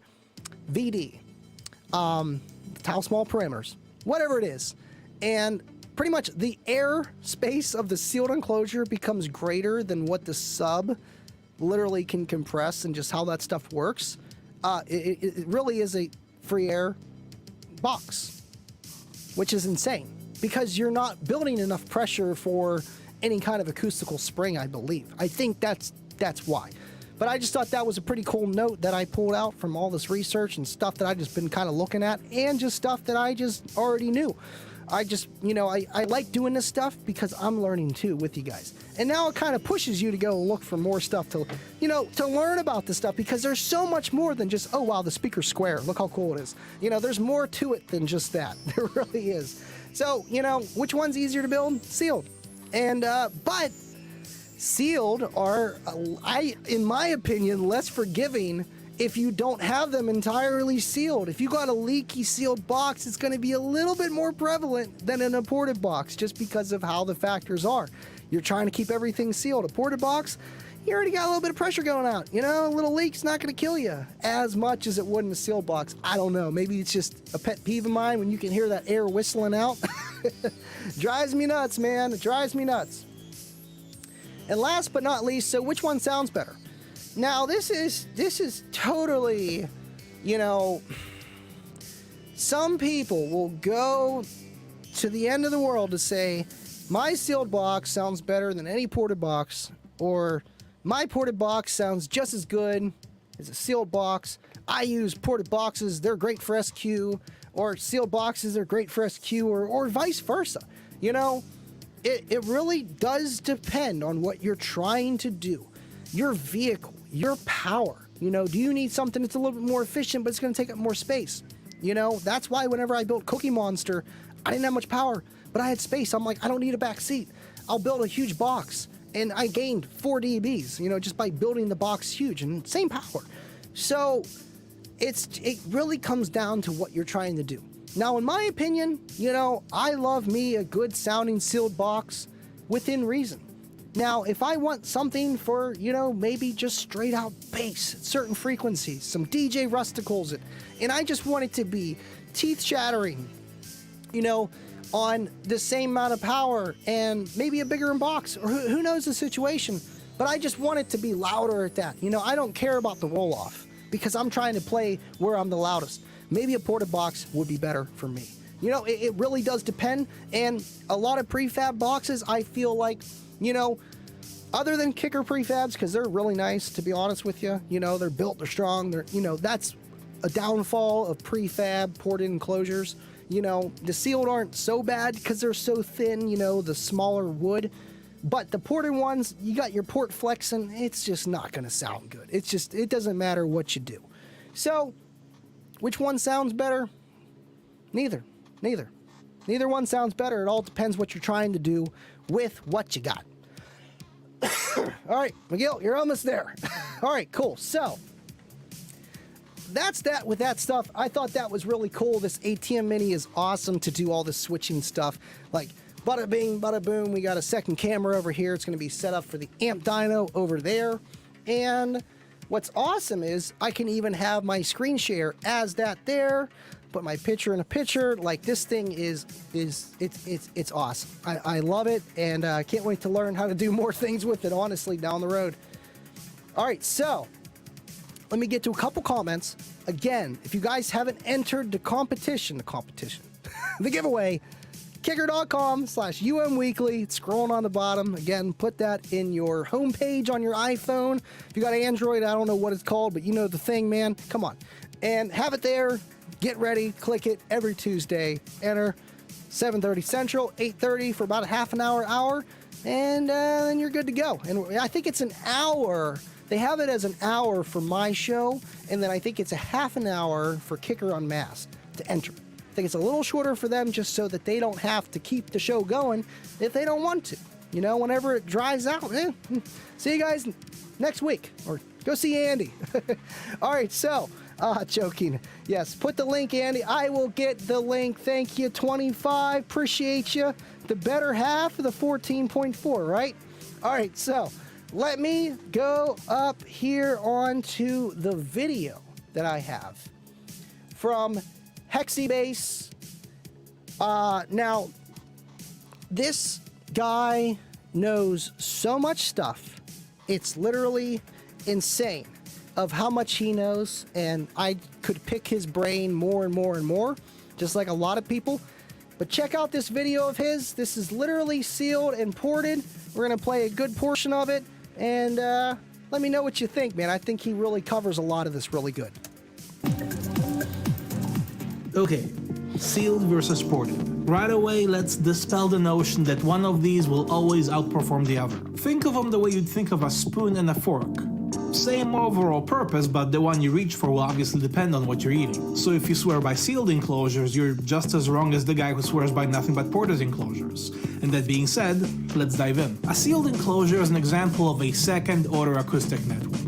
VD, tau small parameters, whatever it is, and pretty much the air space of the sealed enclosure becomes greater than what the sub literally can compress and just how that stuff works, it really is a free air box, which is insane because you're not building enough pressure for any kind of acoustical spring, I believe. I think that's why. But I just thought that was a pretty cool note that I pulled out from all this research and stuff that I just been kind of looking at, and just stuff that I just already knew. I just, I like doing this stuff because I'm learning too with you guys. And now it kind of pushes you to go look for more stuff to, to learn about this stuff, because there's so much more than just, oh, wow, the speaker's square. Look how cool it is. There's more to it than just that. There really is. So, which one's easier to build? Sealed. And, but sealed are, in my opinion, less forgiving if you don't have them entirely sealed. If you got a leaky sealed box, it's going to be a little bit more prevalent than an imported box, just because of how the factors are. You're trying to keep everything sealed. A ported box, you already got a little bit of pressure going out. A little leak's not going to kill you as much as it would in a sealed box. I don't know. Maybe it's just a pet peeve of mine when you can hear that air whistling out. Drives me nuts, man. It drives me nuts. And last but not least, so which one sounds better? Now, this is totally you know, some people will go to the end of the world to say, my sealed box sounds better than any ported box, or my ported box sounds just as good as a sealed box. I use ported boxes, they're great for SQ, or sealed boxes are great for SQ, or vice versa. You know, it really does depend on what you're trying to do. Your vehicle, your power. You know, do you need something that's a little bit more efficient, but it's going to take up more space? You know, that's why whenever I built Cookie Monster, I didn't have much power, but I had space. I'm like, I don't need a back seat. I'll build a huge box. And I gained 4 dBs, you know, just by building the box huge, and same power. So it really comes down to what you're trying to do. Now, in my opinion, you know, I love me a good sounding sealed box within reason. Now, if I want something for, you know, maybe just straight out bass at certain frequencies, some DJ rusticles, and I just want it to be teeth shattering, you know, on the same amount of power and maybe a bigger box, or who knows the situation, but I just want it to be louder at that. You know, I don't care about the roll off because I'm trying to play where I'm the loudest. Maybe a ported box would be better for me. You know, it really does depend. And a lot of prefab boxes, I feel like, you know, other than Kicker prefabs, because they're really nice, to be honest with you. You know, they're built, they're strong, they're, you know, that's a downfall of prefab ported enclosures. You know, the sealed aren't so bad because they're so thin, you know, the smaller wood. But the ported ones, you got your port flexing, it's just not going to sound good. It's just, it doesn't matter what you do. So, which one sounds better? Neither. Neither one sounds better. It all depends what you're trying to do with what you got. All right, Miguel, you're almost there. All right, cool. So, that's that with that stuff. I thought that was really cool. This ATM Mini is awesome to do all this switching stuff. Like, bada bing, bada boom. We got a second camera over here. It's going to be set up for the amp dyno over there. And what's awesome is I can even have my screen share as that there. Put my picture in a picture. Like, this thing it's awesome. I love it, and I can't wait to learn how to do more things with it, honestly, down the road. All right, so let me get to a couple comments. Again, if you guys haven't entered the competition, the giveaway, kicker.com/umweekly. It's scrolling on the bottom. Again, put that in your homepage on your iPhone. If you got Android, I don't know what it's called, but you know the thing, man. Come on. And have it there. Get ready. Click it every Tuesday. Enter 7:30 Central, 8:30 for about a half an hour, and then you're good to go. And I think it's an hour. They have it as an hour for my show, and then I think it's a half an hour for Kicker Unmasked to enter. I think it's a little shorter for them just so that they don't have to keep the show going if they don't want to. You know, whenever it dries out, see you guys next week, or go see Andy. All right, so, joking. Yes, put the link, Andy. I will get the link. Thank you, 25. Appreciate you. The better half of the 14.4, right? All right, so let me go up here onto the video that I have from Hexi Bass. Now, this guy knows so much stuff. It's literally insane of how much he knows, and I could pick his brain more and more and more, just like a lot of people. But check out this video of his. This is literally sealed and ported. We're going to play a good portion of it, and let me know what you think, man. I think he really covers a lot of this really good. Okay, sealed versus ported. Right away, let's dispel the notion that one of these will always outperform the other. Think of them the way you'd think of a spoon and a fork. Same overall purpose, but the one you reach for will obviously depend on what you're eating. So if you swear by sealed enclosures, you're just as wrong as the guy who swears by nothing but ported enclosures. And that being said, let's dive in. A sealed enclosure is an example of a second-order acoustic network.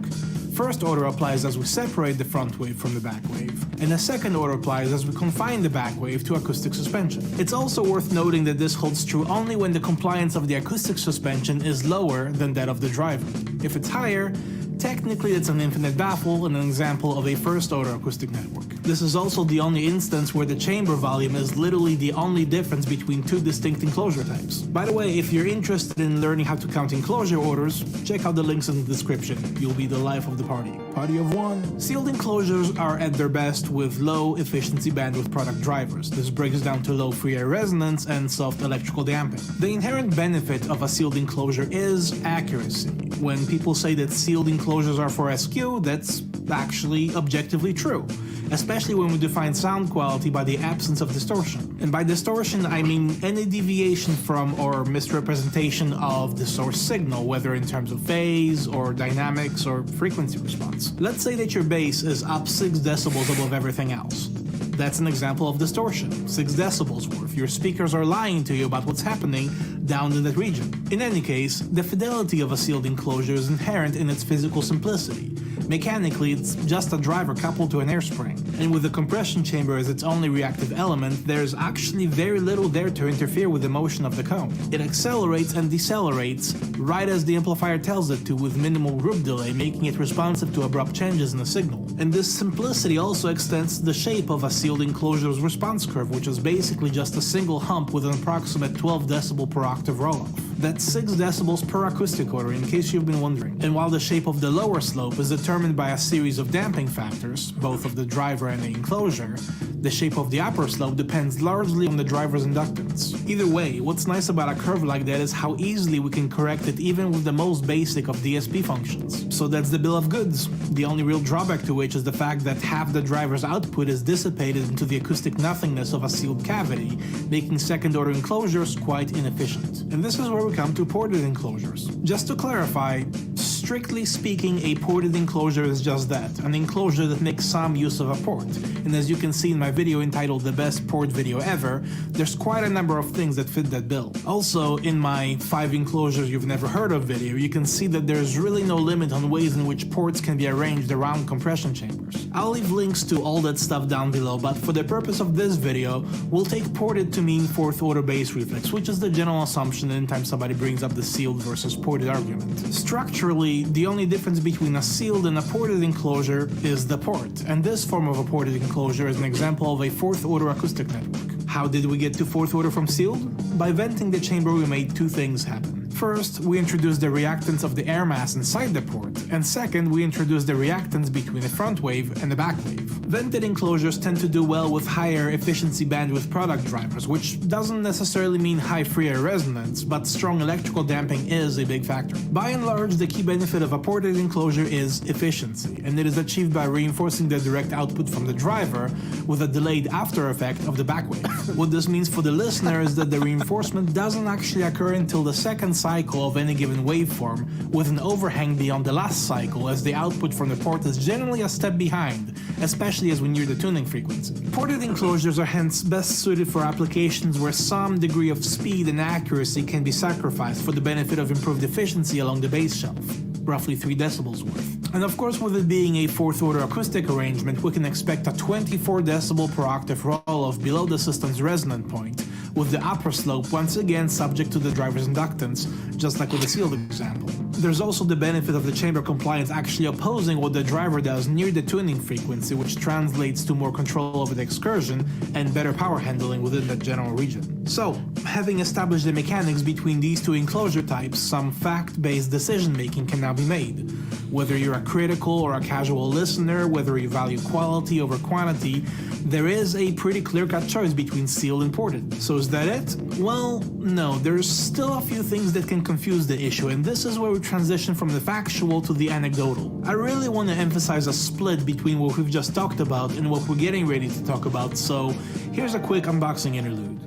First order applies as we separate the front wave from the back wave, and a second order applies as we confine the back wave to acoustic suspension. It's also worth noting that this holds true only when the compliance of the acoustic suspension is lower than that of the driver. If it's higher, technically it's an infinite baffle and an example of a first order acoustic network. This is also the only instance where the chamber volume is literally the only difference between two distinct enclosure types. By the way, if you're interested in learning how to count enclosure orders, check out the links in the description. You'll be the life of the party. Party of one. Sealed enclosures are at their best with low efficiency bandwidth product drivers. This breaks down to low free air resonance and soft electrical damping. The inherent benefit of a sealed enclosure is accuracy. When people say that sealed enclosures are for SQ, that's actually objectively true, especially when we define sound quality by the absence of distortion. And by distortion, I mean any deviation from or misrepresentation of the source signal, whether in terms of phase or dynamics or frequency response. Let's say that your bass is up 6 decibels above everything else. That's an example of distortion, 6 decibels worth. Your speakers are lying to you about what's happening down in that region. In any case, the fidelity of a sealed enclosure is inherent in its physical simplicity. Mechanically, it's just a driver coupled to an air spring. And with the compression chamber as its only reactive element, there's actually very little there to interfere with the motion of the cone. It accelerates and decelerates right as the amplifier tells it to, with minimal group delay, making it responsive to abrupt changes in the signal. And this simplicity also extends to the shape of a sealed enclosure's response curve, which is basically just a single hump with an approximate 12 decibel per octave roll-off. That's 6 decibels per acoustic order, in case you've been wondering. And while the shape of the lower slope is determined by a series of damping factors, both of the driver and the enclosure, the shape of the upper slope depends largely on the driver's inductance. Either way, what's nice about a curve like that is how easily we can correct it even with the most basic of DSP functions. So that's the bill of goods. The only real drawback to which is the fact that half the driver's output is dissipated into the acoustic nothingness of a sealed cavity, making second-order enclosures quite inefficient. And this is where we come to ported enclosures. Just to clarify, strictly speaking, a ported enclosure is just that, an enclosure that makes some use of a port. And as you can see in my video entitled The Best Port Video Ever, there's quite a number of things that fit that bill. Also, in my 5 enclosures you've never heard of video, you can see that there's really no limit on ways in which ports can be arranged around compression chambers. I'll leave links to all that stuff down below, but for the purpose of this video, we'll take ported to mean 4th order bass reflex, which is the general assumption anytime somebody brings up the sealed versus ported argument. Structurally, the only difference between a sealed and a ported enclosure is the port, and this form of a ported enclosure is an example of a 4th order acoustic network. How did we get to 4th order from sealed? By venting the chamber, we made 2 things happen. First, we introduced the reactance of the air mass inside the port, and second, we introduced the reactance between the front wave and the back wave. Vented enclosures tend to do well with higher efficiency bandwidth product drivers, which doesn't necessarily mean high free air resonance, but strong electrical damping is a big factor. By and large, the key benefit of a ported enclosure is efficiency, and it is achieved by reinforcing the direct output from the driver with a delayed after effect of the back wave. What this means for the listener is that the reinforcement doesn't actually occur until the second cycle of any given waveform, with an overhang beyond the last cycle, as the output from the port is generally a step behind, especially as we near the tuning frequency. Ported enclosures are hence best suited for applications where some degree of speed and accuracy can be sacrificed for the benefit of improved efficiency along the bass shelf, roughly 3 decibels worth. And of course, with it being a 4th order acoustic arrangement, we can expect a 24 decibel per octave roll-off below the system's resonant point, with the upper slope once again subject to the driver's inductance, just like with the sealed example. There's also the benefit of the chamber compliance actually opposing what the driver does near the tuning frequency, which translates to more control over the excursion and better power handling within that general region. So, having established the mechanics between these 2 enclosure types, some fact-based decision-making can now be made. Whether you're a critical or a casual listener, whether you value quality over quantity, there is a pretty clear-cut choice between sealed and ported. So is that it? Well, no, there's still a few things that can confuse the issue, and this is where we transition from the factual to the anecdotal. I really want to emphasize a split between what we've just talked about and what we're getting ready to talk about, so here's a quick unboxing interlude.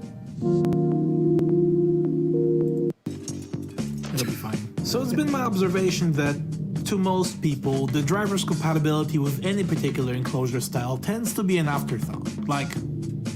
It'll be fine. So it's been my observation that to most people, the driver's compatibility with any particular enclosure style tends to be an afterthought, like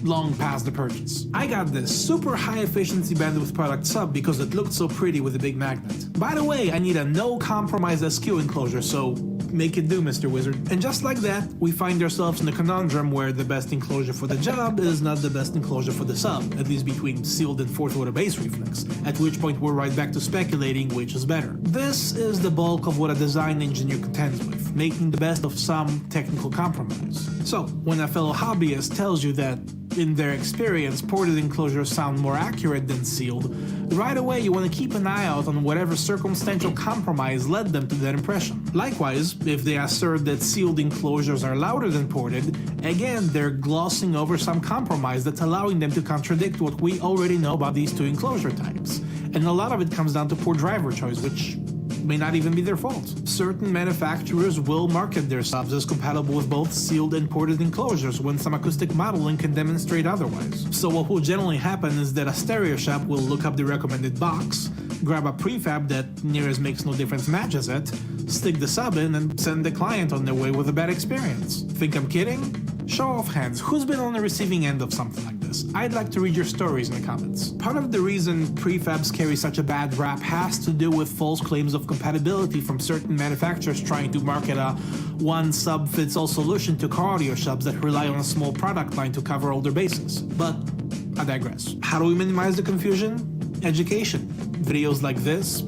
long past the purchase. I got this super high efficiency bandwidth product sub because it looked so pretty with a big magnet. By the way, I need a no compromise SQ enclosure, so Make it do, Mr. Wizard. And just like that, we find ourselves in a conundrum where the best enclosure for the job is not the best enclosure for the sub, at least between sealed and fourth order base reflex, at which point we're right back to speculating which is better. This is the bulk of what a design engineer contends with, making the best of some technical compromise. So, when a fellow hobbyist tells you that, in their experience, ported enclosures sound more accurate than sealed, right away you want to keep an eye out on whatever circumstantial compromise led them to that impression. Likewise, if they assert that sealed enclosures are louder than ported, again they're glossing over some compromise that's allowing them to contradict what we already know about these two enclosure types. And a lot of it comes down to poor driver choice, which may not even be their fault. Certain manufacturers will market their subs as compatible with both sealed and ported enclosures when some acoustic modeling can demonstrate otherwise. So what will generally happen is that a stereo shop will look up the recommended box, grab a prefab that near as makes no difference matches it, stick the sub in, and send the client on their way with a bad experience. Think I'm kidding? Show of hands, who's been on the receiving end of something like this? I'd like to read your stories in the comments. Part of the reason prefabs carry such a bad rap has to do with false claims of compatibility from certain manufacturers trying to market a one-sub-fits-all solution to car audio shops that rely on a small product line to cover all their bases. But I digress. How do we minimize the confusion? Education. Videos like this.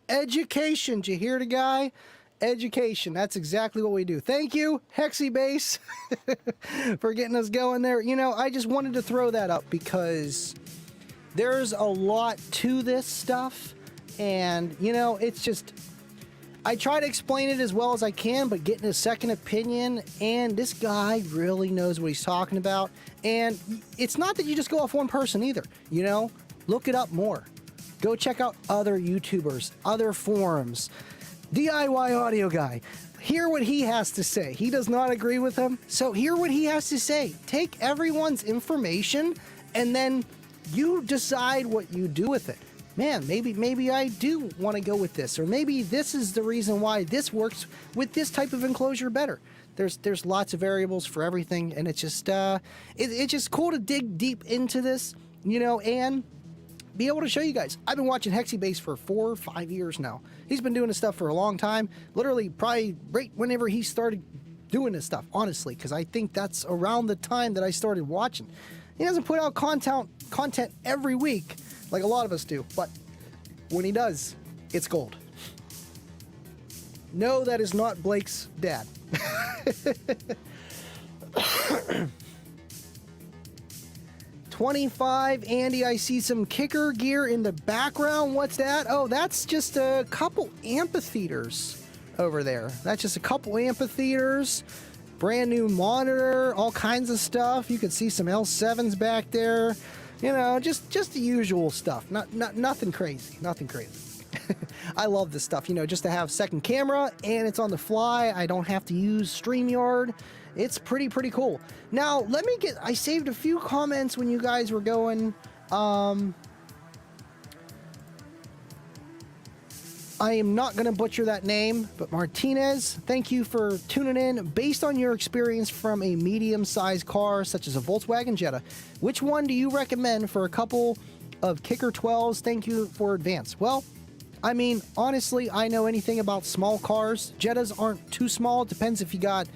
Education. Did you hear the guy? Education. That's exactly what we do. Thank you, Hexi Base, for getting us going there. You know, I just wanted to throw that up because there's a lot to this stuff. And, you know, it's just, I try to explain it as well as I can, but getting a second opinion, and this guy really knows what he's talking about. And it's not that you just go off one person either, you know? Look it up more. Go check out other YouTubers, other forums. DIY Audio Guy. Hear what he has to say. He does not agree with him, so hear what he has to say. Take everyone's information, and then you decide what you do with it. Man, maybe I do want to go with this, or maybe this is the reason why this works with this type of enclosure better. There's lots of variables for everything, and it's just it's just cool to dig deep into this, you know, and be able to show you guys. I've been watching Hexi Base for 4 or 5 years now. He's been doing this stuff for a long time, literally probably right whenever he started doing this stuff, honestly, because I think that's around the time that I started watching. He doesn't put out content every week like a lot of us do, but when he does, it's gold. No, that is not Blake's dad. 25, Andy, I see some kicker gear in the background. What's that? Oh, that's just a couple amphitheaters over there. That's just a couple amphitheaters. Brand new monitor, all kinds of stuff. You can see some L7s back there. You know, just the usual stuff. Nothing crazy. Nothing crazy. I love this stuff, you know, just to have second camera and it's on the fly. I don't have to use StreamYard. It's pretty cool. Now, I saved a few comments when you guys were going. I am not going to butcher that name, but Martinez, thank you for tuning in. Based on your experience from a medium-sized car, such as a Volkswagen Jetta, which one do you recommend for a couple of Kicker 12s? Thank you for advance. Well, I mean, honestly, I know anything about small cars. Jettas aren't too small. It depends if you got...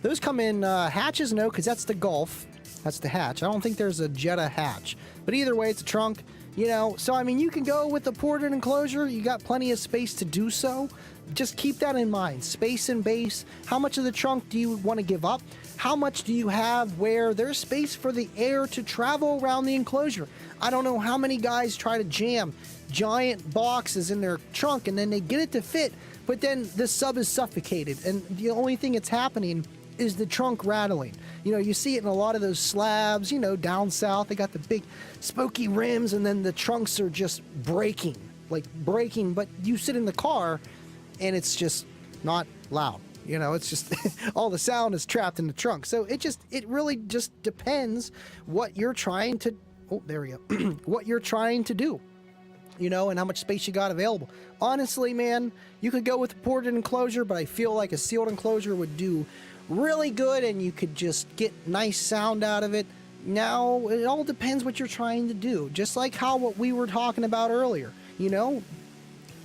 Those come in hatches, no, because that's the Golf. That's the hatch. I don't think there's a Jetta hatch. But either way, it's a trunk, you know. So, I mean, you can go with the ported enclosure. You got plenty of space to do so. Just keep that in mind. Space and base. How much of the trunk do you want to give up? How much do you have where there's space for the air to travel around the enclosure? I don't know how many guys try to jam giant boxes in their trunk and then they get it to fit, but then the sub is suffocated. And the only thing that's happening is the trunk rattling. You know, you see it in a lot of those slabs, you know, down south. They got the big spokey rims and then the trunks are just breaking, but you sit in the car and it's just not loud. You know, it's just all the sound is trapped in the trunk. So it really just depends what you're trying to, what you're trying to do, you know, and how much space you got available. Honestly, man, you could go with a ported enclosure, but I feel like a sealed enclosure would do really good and you could just get nice sound out of it. Now, it all depends what you're trying to do. Just like what we were talking about earlier, you know,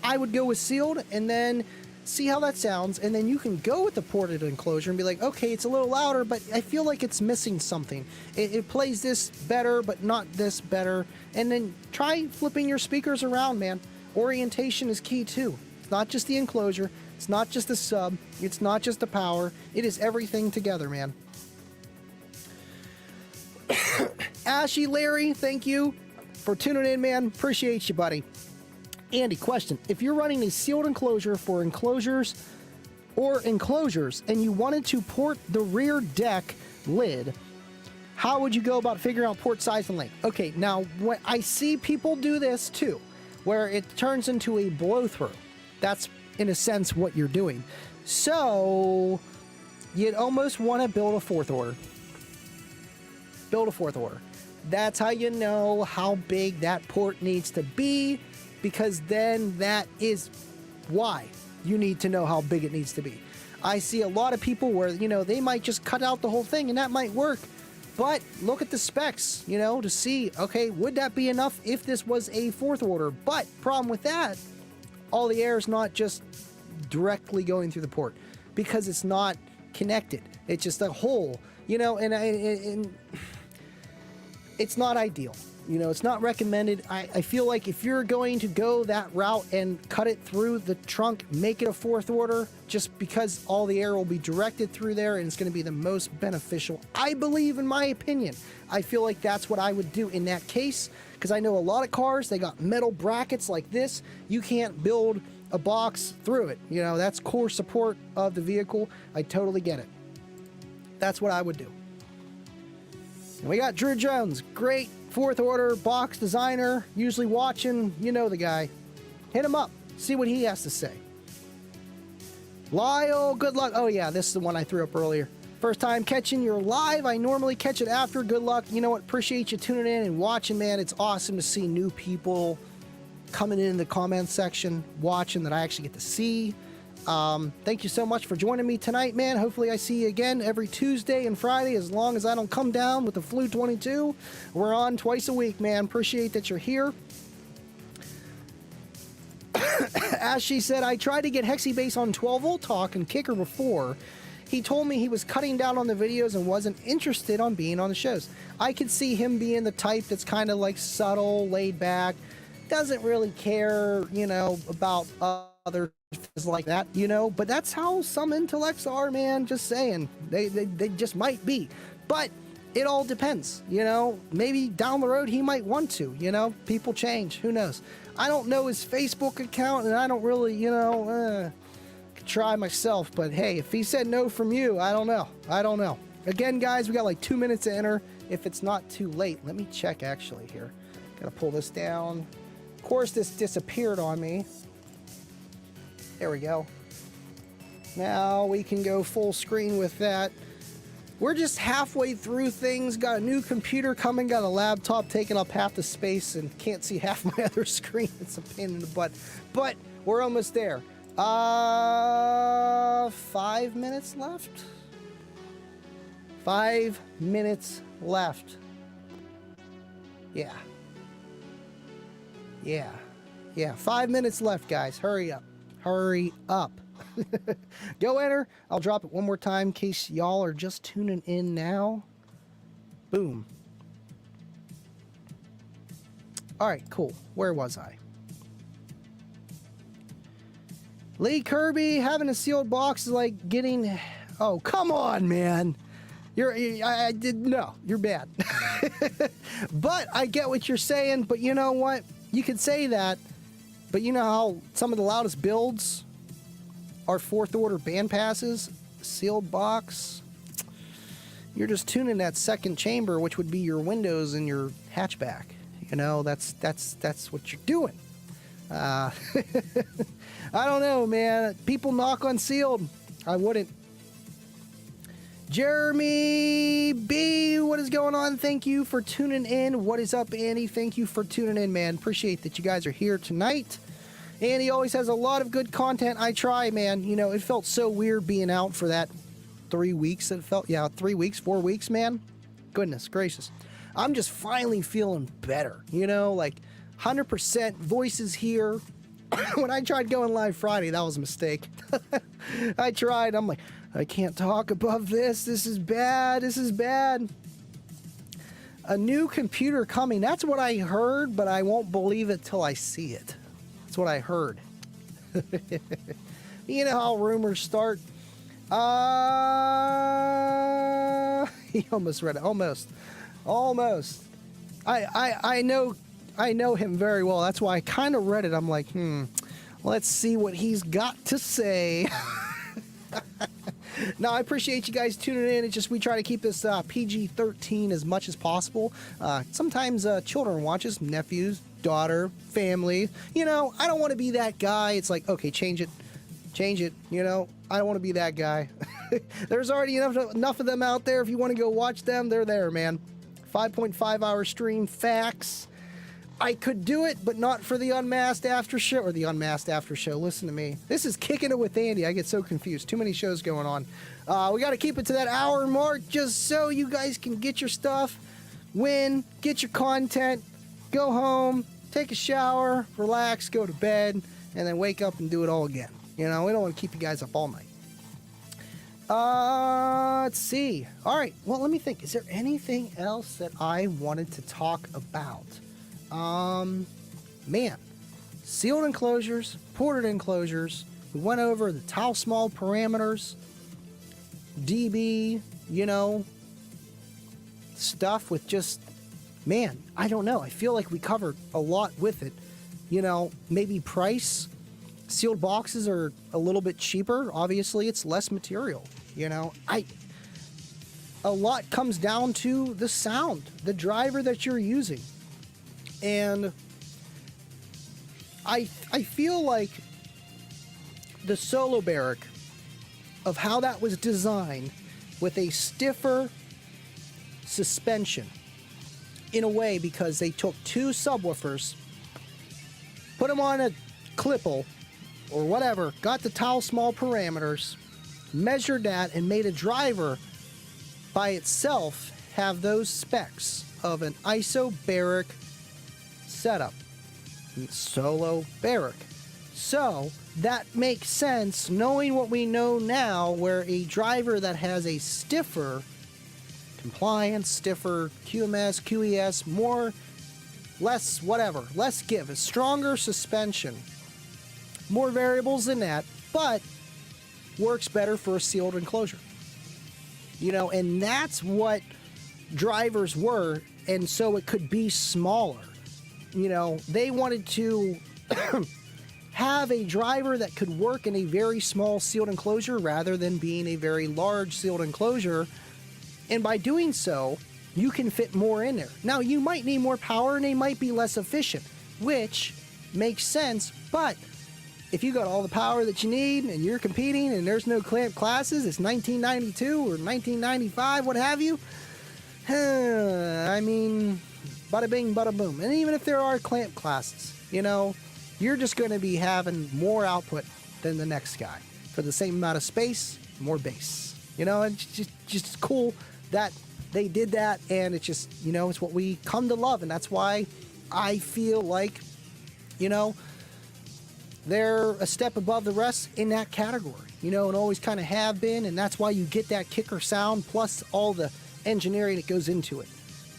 I would go with sealed and then see how that sounds, and then you can go with the ported enclosure and be like, okay, it's a little louder, but I feel like it's missing something. It plays this better, but not this better. And then try flipping your speakers around, man. Orientation is key too. It's not just the enclosure. It's not just the sub. It's not just the power. It is everything together, man. Ashy Larry, thank you for tuning in, man. Appreciate you, buddy. Andy, question. If you're running a sealed enclosure for enclosures and you wanted to port the rear deck lid, how would you go about figuring out port size and length? Okay, now when I see people do this too, where it turns into a blow-through. That's, in a sense, what you're doing. So you'd almost want to build a fourth order. Build a fourth order. That's how you know how big that port needs to be, because then that is why you need to know how big it needs to be. I see a lot of people where, you know, they might just cut out the whole thing and that might work, but look at the specs, you know, to see, okay, would that be enough if this was a fourth order? But problem with that, all the air is not just directly going through the port because it's not connected. It's just a hole, you know, and it's not ideal. You know, it's not recommended. I feel like if you're going to go that route and cut it through the trunk, make it a fourth order, just because all the air will be directed through there and it's going to be the most beneficial. I believe, in my opinion, I feel like that's what I would do in that case, because I know a lot of cars, they got metal brackets like this. You can't build a box through it. You know, that's core support of the vehicle. I totally get it. That's what I would do. And we got Drew Jones, great fourth order box designer, usually watching, you know the guy. Hit him up, see what he has to say. Lyle, good luck. Oh yeah, this is the one I threw up earlier. First time catching your live. I normally catch it after. Good luck. You know what? Appreciate you tuning in and watching, man. It's awesome to see new people coming in the comment section, watching that I actually get to see. Thank you so much for joining me tonight, man. Hopefully I see you again every Tuesday and Friday, as long as I don't come down with the flu 22. We're on twice a week, man. Appreciate that you're here. As she said, I tried to get Hexi base on 12-volt talk and Kicker before. He told me he was cutting down on the videos and wasn't interested on being on the shows. I could see him being the type that's kind of like subtle, laid back, doesn't really care, you know, about other things like that, you know, but that's how some intellects are, man. Just saying, they just might be, but it all depends, you know. Maybe down the road he might want to, you know. People change, who knows. I don't know his Facebook account, and I don't really, you know, could try myself, but hey, if he said no from you, I don't know. Again, guys, we got like 2 minutes to enter if it's not too late. Let me check actually here. Gotta pull this down. Of course, this disappeared on me. There we go. Now we can go full screen with that. We're just halfway through things. Got a new computer coming, got a laptop taking up half the space, and can't see half my other screen. It's a pain in the butt. But we're almost there. 5 minutes left? 5 minutes left. Yeah. 5 minutes left, guys. Hurry up. Hurry up. Go enter. I'll drop it one more time in case y'all are just tuning in now. Boom. All right, cool. Where was I? Lee Kirby, having a sealed box is like getting... Oh, come on, man. You're bad. But I get what you're saying, but you know what? You could say that, but you know how some of the loudest builds are fourth order band passes, sealed box. You're just tuning that second chamber, which would be your windows and your hatchback. You know, that's what you're doing. I don't know, man. People knock on sealed. I wouldn't. Jeremy B, what is going on? Thank you for tuning in. What is up, Andy? Thank you for tuning in, man. Appreciate that you guys are here tonight. Andy always has a lot of good content. I try, man. You know, it felt so weird being out for that 3 weeks. It felt, 3 weeks, 4 weeks, man. Goodness gracious. I'm just finally feeling better, you know, like 100% voices here, when I tried going live Friday, that was a mistake. I tried. I'm like, I can't talk above this. This is bad. This is bad. A new computer coming. That's what I heard, but I won't believe it till I see it. That's what I heard. You know how rumors start. He almost read it. Almost. I know him very well. That's why I kind of read it. I'm like, let's see what he's got to say. No, I appreciate you guys tuning in. It's just we try to keep this PG-13 as much as possible. Sometimes children watch us, nephews, daughter, family. You know, I don't want to be that guy. It's like, okay, change it. You know, I don't want to be that guy. There's already enough of them out there. If you want to go watch them, they're there, man. 5.5 hour stream, facts. I could do it, but not for the Unmasked After Show, or the Unmasked After Show. Listen to me. This is Kicking It with Andy. I get so confused. Too many shows going on. We got to keep it to that hour mark just so you guys can get your stuff, win, get your content, go home, take a shower, relax, go to bed, and then wake up and do it all again. You know, we don't want to keep you guys up all night. Let's see. All right. Well, let me think. Is there anything else that I wanted to talk about? Man, sealed enclosures, ported enclosures. We went over the tile small parameters, DB, you know, stuff with just, man, I don't know. I feel like we covered a lot with it. You know, maybe price. Sealed boxes are a little bit cheaper. Obviously, it's less material. You know, a lot comes down to the sound, the driver that you're using. And I feel like the solo barrack of how that was designed with a stiffer suspension in a way, because they took two subwoofers, put them on a clipple or whatever, got the tile small parameters, measured that, and made a driver by itself have those specs of an isobaric setup, solo barrack. So that makes sense, knowing what we know now, where a driver that has a stiffer compliance, stiffer QMS, QES, more, less, whatever, less give, a stronger suspension, more variables than that, but works better for a sealed enclosure. You know, and that's what drivers were, and so it could be smaller. You know, they wanted to have a driver that could work in a very small sealed enclosure rather than being a very large sealed enclosure. And by doing so, you can fit more in there. Now, you might need more power and they might be less efficient, which makes sense. But if you got all the power that you need and you're competing and there's no clamp classes, it's 1992 or 1995, what have you. I mean, bada bing, bada boom. And even if there are clamp classes, you know, you're just going to be having more output than the next guy for the same amount of space, more bass. You know, and just cool that they did that, and it's just, you know, it's what we come to love, and that's why I feel like, you know, they're a step above the rest in that category, you know, and always kind of have been, and that's why you get that kicker sound plus all the engineering that goes into it.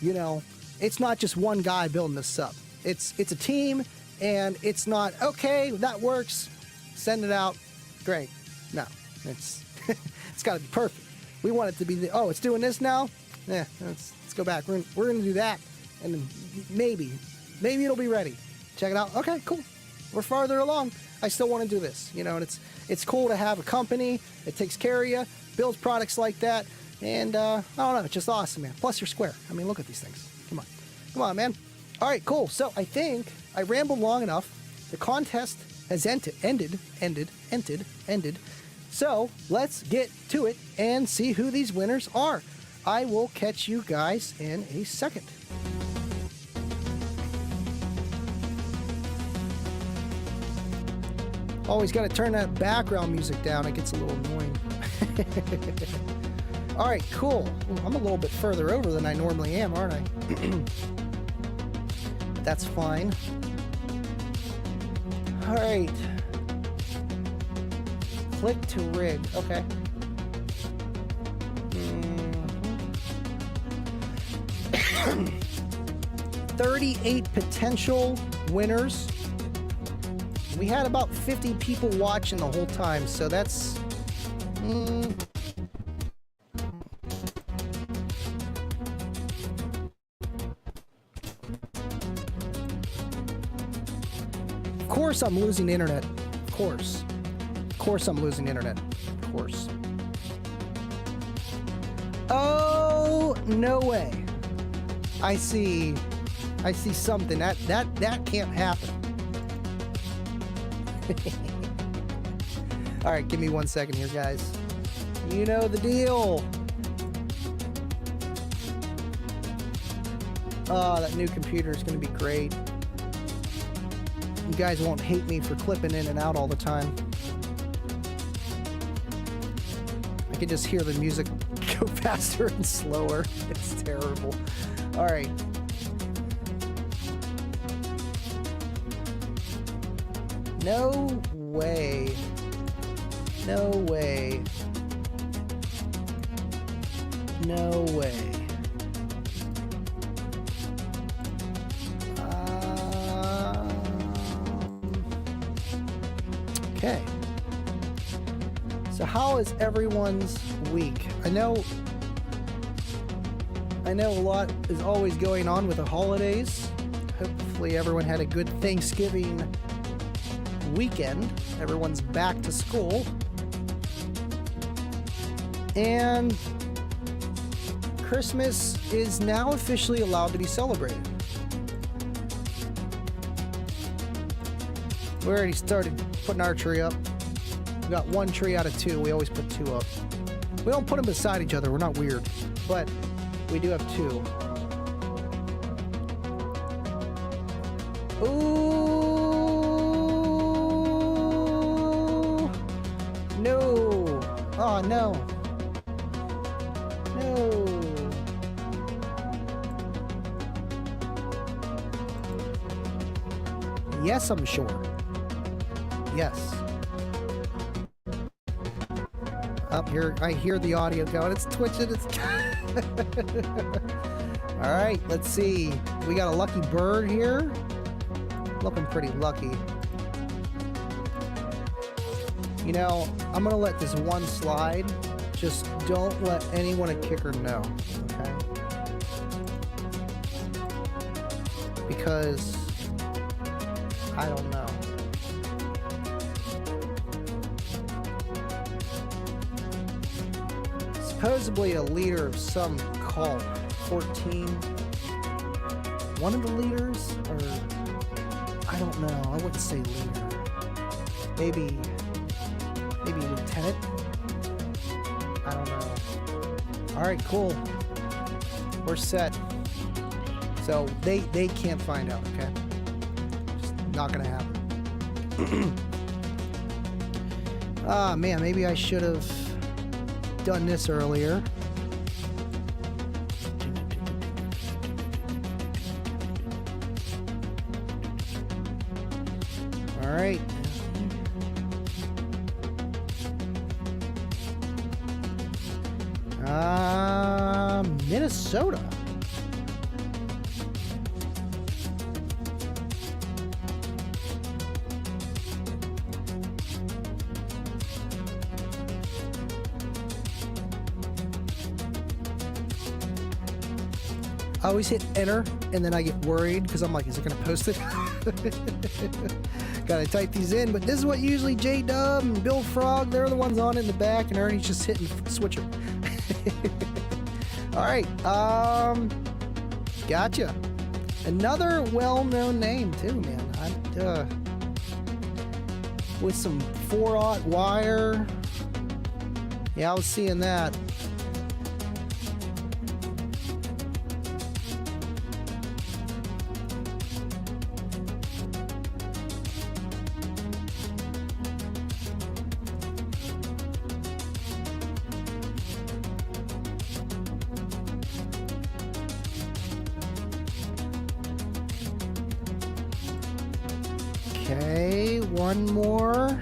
You know, it's not just one guy building this up. It's a team, and it's not, okay, that works, send it out, great. No, it's it's got to be perfect. We want it to be it's doing this now? Yeah, let's go back. We're going to do that, and then maybe it'll be ready. Check it out. Okay, cool. We're farther along. I still want to do this, you know, and it's cool to have a company that takes care of you, builds products like that, and I don't know, it's just awesome, man. Plus, you're square. I mean, look at these things. Come on, man. All right, cool. So I think I rambled long enough. The contest has ended. So let's get to it and see who these winners are. I will catch you guys in a second. Always got to turn that background music down. It gets a little annoying. All right, cool. Ooh, I'm a little bit further over than I normally am, aren't I? But that's fine. All right. Click to rig. Okay. 38 potential winners. We had about 50 people watching the whole time, so that's... Of course I'm losing internet. Of course. Of course I'm losing internet. Of course. Oh, no way. I see something. That can't happen. All right, give me 1 second here, guys. You know the deal. Oh, that new computer is going to be great. You guys won't hate me for clipping in and out all the time. I can just hear the music go faster and slower. It's terrible. All right. No way. No way. No way. Okay. So how is everyone's week? I know a lot is always going on with the holidays. Hopefully everyone had a good Thanksgiving weekend. Everyone's back to school. And Christmas is now officially allowed to be celebrated. We already started putting our tree up. We got 1 tree out of 2. We always put 2 up. We don't put them beside each other. We're not weird. But we do have 2. Ooh. No. Oh, no. No. Yes, I'm sure. Yes. Up here, I hear the audio going. It's twitching. It's. All right, let's see. We got a lucky bird here. Looking pretty lucky. You know, I'm gonna let this one slide. Just don't let anyone at Kicker know, okay? Because I don't know. Supposedly a leader of some cult. 14. One of the leaders? Or I don't know. I wouldn't say leader. Maybe lieutenant? I don't know. Alright, cool. We're set. So they can't find out, okay? Just not gonna happen. Ah, man, maybe I should have done this earlier. All right. Minnesota. I always hit enter and then I get worried because I'm like, is it going to post it? Gotta type these in, but this is what usually J-Dub and Bill Frog, they're the ones on in the back, and Ernie's just hitting switcher. All right, gotcha. Another well-known name too, man. With some 4-aught wire. Yeah, I was seeing that. Okay, one more.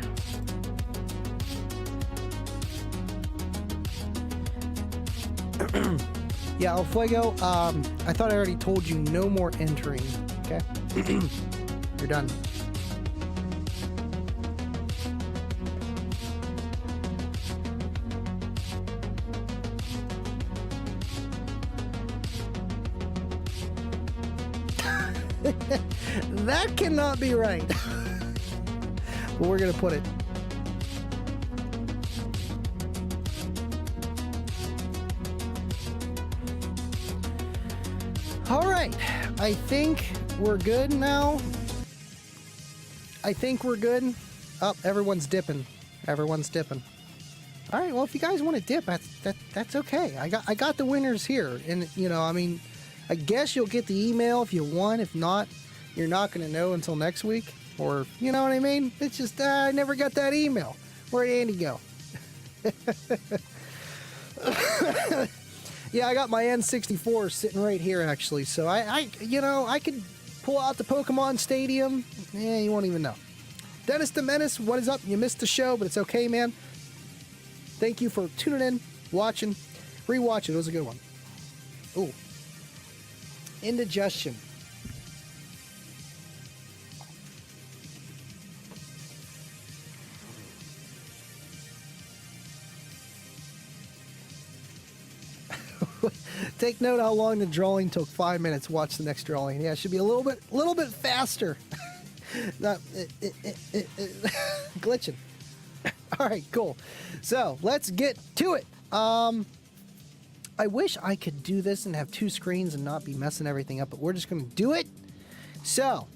Yeah, El Fuego, I thought I already told you no more entering, okay? You're done. That cannot be right. But we're gonna put it. All right, I think we're good now. I think we're good. Oh, everyone's dipping. Everyone's dipping. All right, well, if you guys want to dip, that's okay. I got the winners here, and you know, I mean, I guess you'll get the email if you won. If not, you're not going to know until next week, or you know what I mean. It's just I never got that email. Where'd Andy go? Yeah, I got my N64 sitting right here, actually. So I could pull out the Pokemon Stadium. Yeah, you won't even know. Dennis the Menace, what is up? You missed the show, but it's okay, man. Thank you for tuning in, watching, rewatching. It was a good one. Ooh. Indigestion. Take note how long the drawing took. 5 minutes. Watch the next drawing. Yeah, it should be a little bit faster. Not glitching. All right, cool. So let's get to it. I wish I could do this and have two screens and not be messing everything up, but we're just going to do it. So,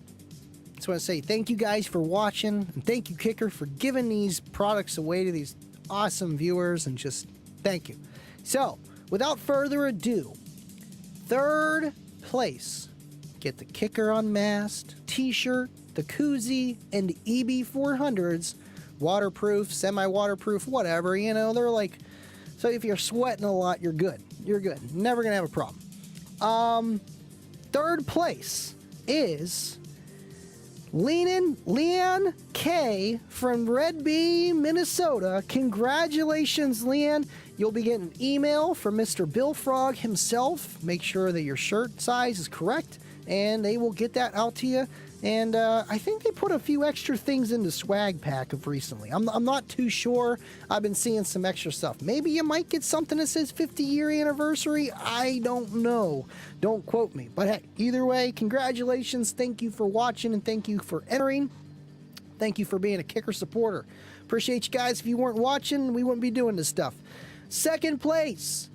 just want to say thank you guys for watching, and thank you, Kicker, for giving these products away to these awesome viewers, and just thank you. So, without further ado, third place, get the Kicker Unmasked t-shirt, the koozie, and the EB400s, waterproof, semi-waterproof, whatever, you know, they're like, so if you're sweating a lot, you're good. You're good. Never gonna have a problem. Third place is Leanne K from Red Bee, Minnesota. Congratulations, Leanne. You'll be getting an email from Mr. Bill Frog himself. Make sure that your shirt size is correct, and they will get that out to you. And I think they put a few extra things in the swag pack of recently. I'm not too sure. I've been seeing some extra stuff. Maybe you might get something that says 50-year anniversary. I don't know. Don't quote me. But hey, either way, congratulations. Thank you for watching, and thank you for entering. Thank you for being a Kicker supporter. Appreciate you guys. If you weren't watching, we wouldn't be doing this stuff. Second place,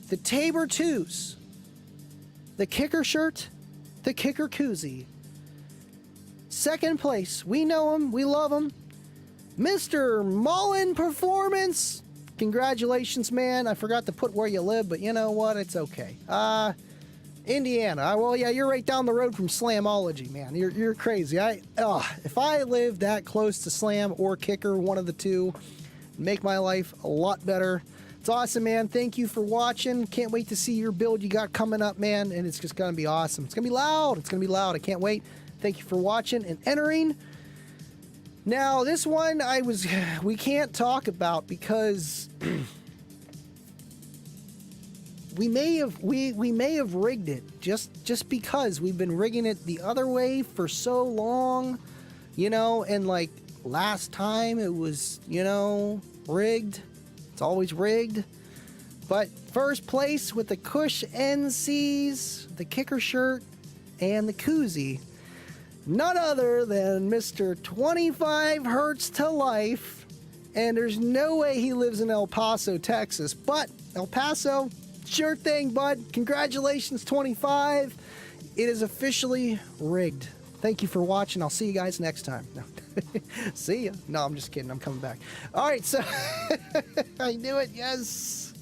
the Tabor 2s, the Kicker shirt, the Kicker koozie. Second place, we know him, we love him, Mr. Mullen Performance. Congratulations, man. I forgot to put where you live, but you know what? It's okay. Indiana. Well, yeah, you're right down the road from Slamology, man. You're crazy. If I lived that close to Slam or Kicker, one of the two, make my life a lot better. It's awesome, man. Thank you for watching. Can't wait to see your build you got coming up, man. And it's just going to be awesome. It's going to be loud. It's going to be loud. I can't wait. Thank you for watching and entering. Now, this one we can't talk about because we may have rigged it just because we've been rigging it the other way for so long, you know, and like last time it was, you know, rigged. It's always rigged. But first place with the Kush NCs, the Kicker shirt, and the koozie. None other than Mr. 25 Hertz to Life, and there's no way he lives in El Paso, Texas, but El Paso, sure thing, bud. Congratulations, 25. It is officially rigged. Thank you for watching. I'll see you guys next time. No. See ya. No, I'm just kidding. I'm coming back. All right, so I knew it. Yes.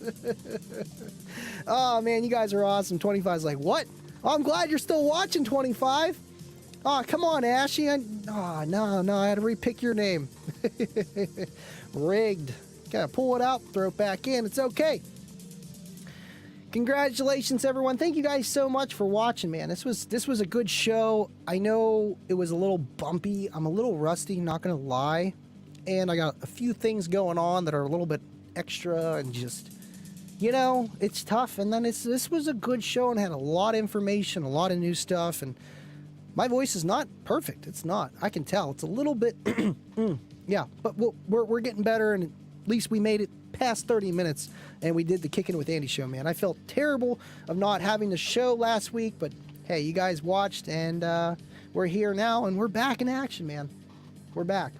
Oh, man, you guys are awesome. 25's like, what? Oh, I'm glad you're still watching, 25. Oh, come on, Ashy. No, I had to repick your name. Rigged. Gotta pull it out, throw it back in. It's okay. Congratulations, everyone. Thank you guys so much for watching, man. This was a good show. I know it was a little bumpy. I'm a little rusty, not going to lie. And I got a few things going on that are a little bit extra and just, you know, it's tough. And then this was a good show and had a lot of information, a lot of new stuff. And my voice is not perfect. It's not. I can tell. It's a little bit, yeah. But we're getting better, and at least we made it past 30 minutes, and we did the Kickin' with Andy show, man. I felt terrible of not having the show last week, but hey, you guys watched, and we're here now, and we're back in action, man. We're back.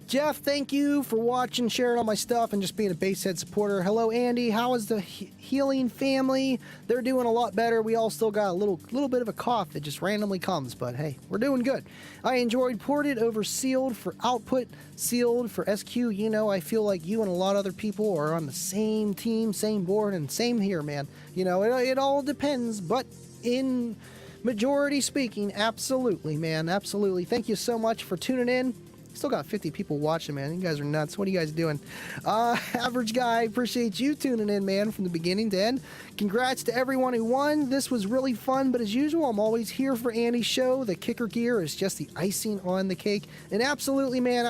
Jeff, thank you for watching, sharing all my stuff, and just being a Basehead supporter. Hello, Andy. How is the healing family? They're doing a lot better. We all still got a little bit of a cough that just randomly comes, but hey, we're doing good. I enjoyed ported over sealed for output, sealed for SQ. You know, I feel like you and a lot of other people are on the same team, same board, and same here, man. You know, it all depends, but in majority speaking, absolutely, man, absolutely. Thank you so much for tuning in. Still got 50 people watching, man. You guys are nuts. What are you guys doing? Average guy, appreciate you tuning in, man, from the beginning to end. Congrats to everyone who won. This was really fun, but as usual, I'm always here for Andy's show. The kicker gear is just the icing on the cake. And absolutely, man,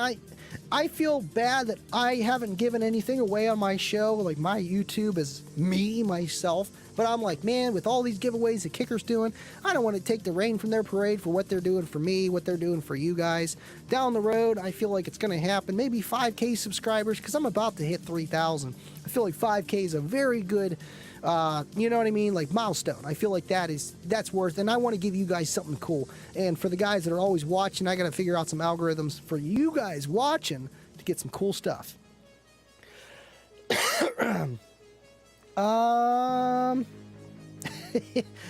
I feel bad that I haven't given anything away on my show. Like, my YouTube is me, myself. But I'm like, man, with all these giveaways the Kicker's doing, I don't want to take the reign from their parade for what they're doing for me, what they're doing for you guys. Down the road, I feel like it's going to happen. Maybe 5K subscribers, because I'm about to hit 3,000. I feel like 5K is a very good, you know what I mean, like milestone. I feel like that's worth, and I want to give you guys something cool. And for the guys that are always watching, I got to figure out some algorithms for you guys watching to get some cool stuff.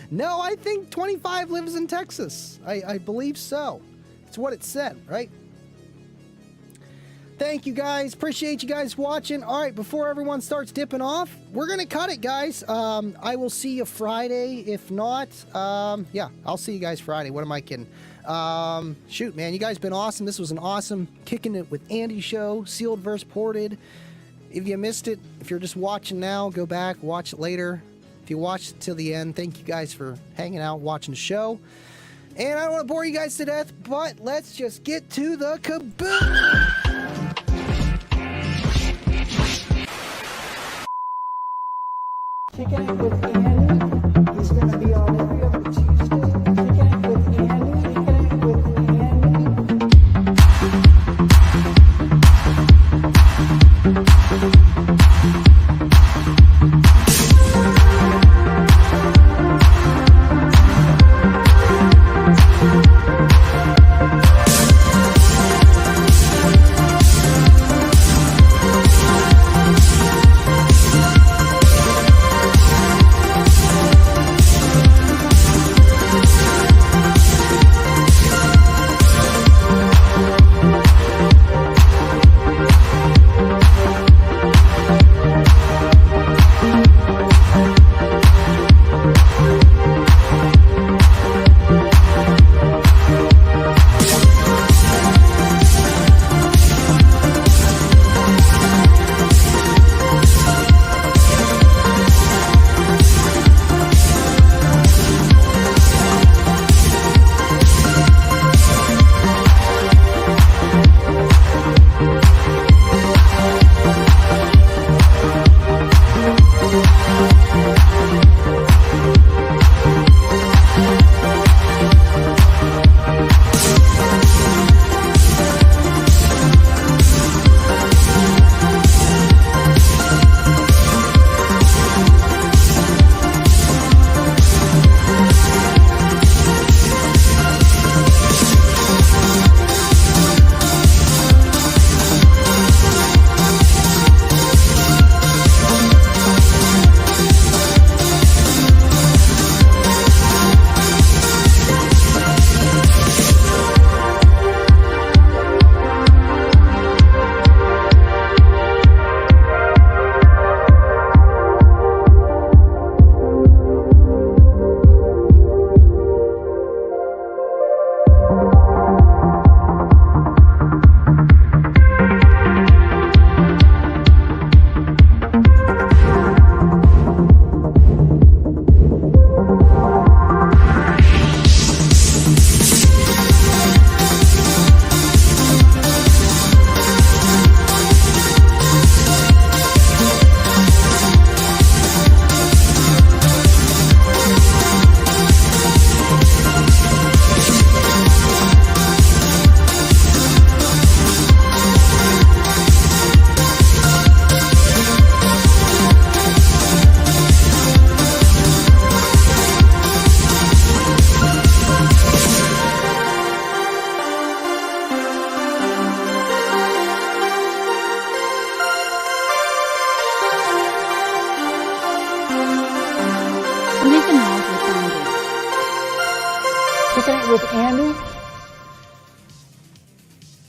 No, I think 25 lives in Texas. I believe so. It's what it said, right? Thank you guys. Appreciate you guys watching. All right, before everyone starts dipping off, we're going to cut it, guys. I will see you Friday. If not, yeah, I'll see you guys Friday. What am I kidding? Shoot, man, you guys been awesome. This was an awesome Kicking It with Andy show, sealed versus ported. If you missed it, if you're just watching now, go back, watch it later. If you watched it till the end, thank you guys for hanging out, watching the show. And I don't want to bore you guys to death, but let's just get to the caboose. Kicking It with Andy is going to be on every other Tuesday. Kicking It with Andy, Kicking It with Andy. Kicking It with Andy.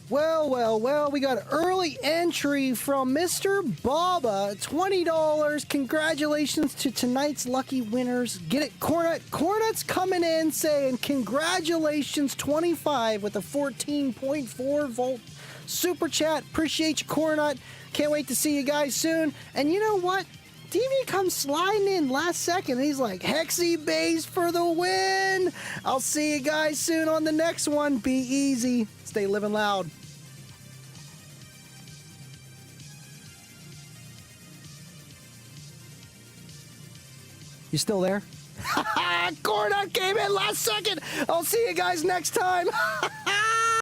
Well, we got early entry from Mr. Baba, $20. Congratulations to tonight's lucky winners. Get it, Cornut. Cornut's coming in saying congratulations, 25 with a 14.4 volt super chat. Appreciate you, Cornut. Can't wait to see you guys soon. And you know what? TV comes sliding in last second. He's like, Hexi base for the win. I'll see you guys soon on the next one. Be easy. Stay living loud. You still there? Cornut came in last second. I'll see you guys next time.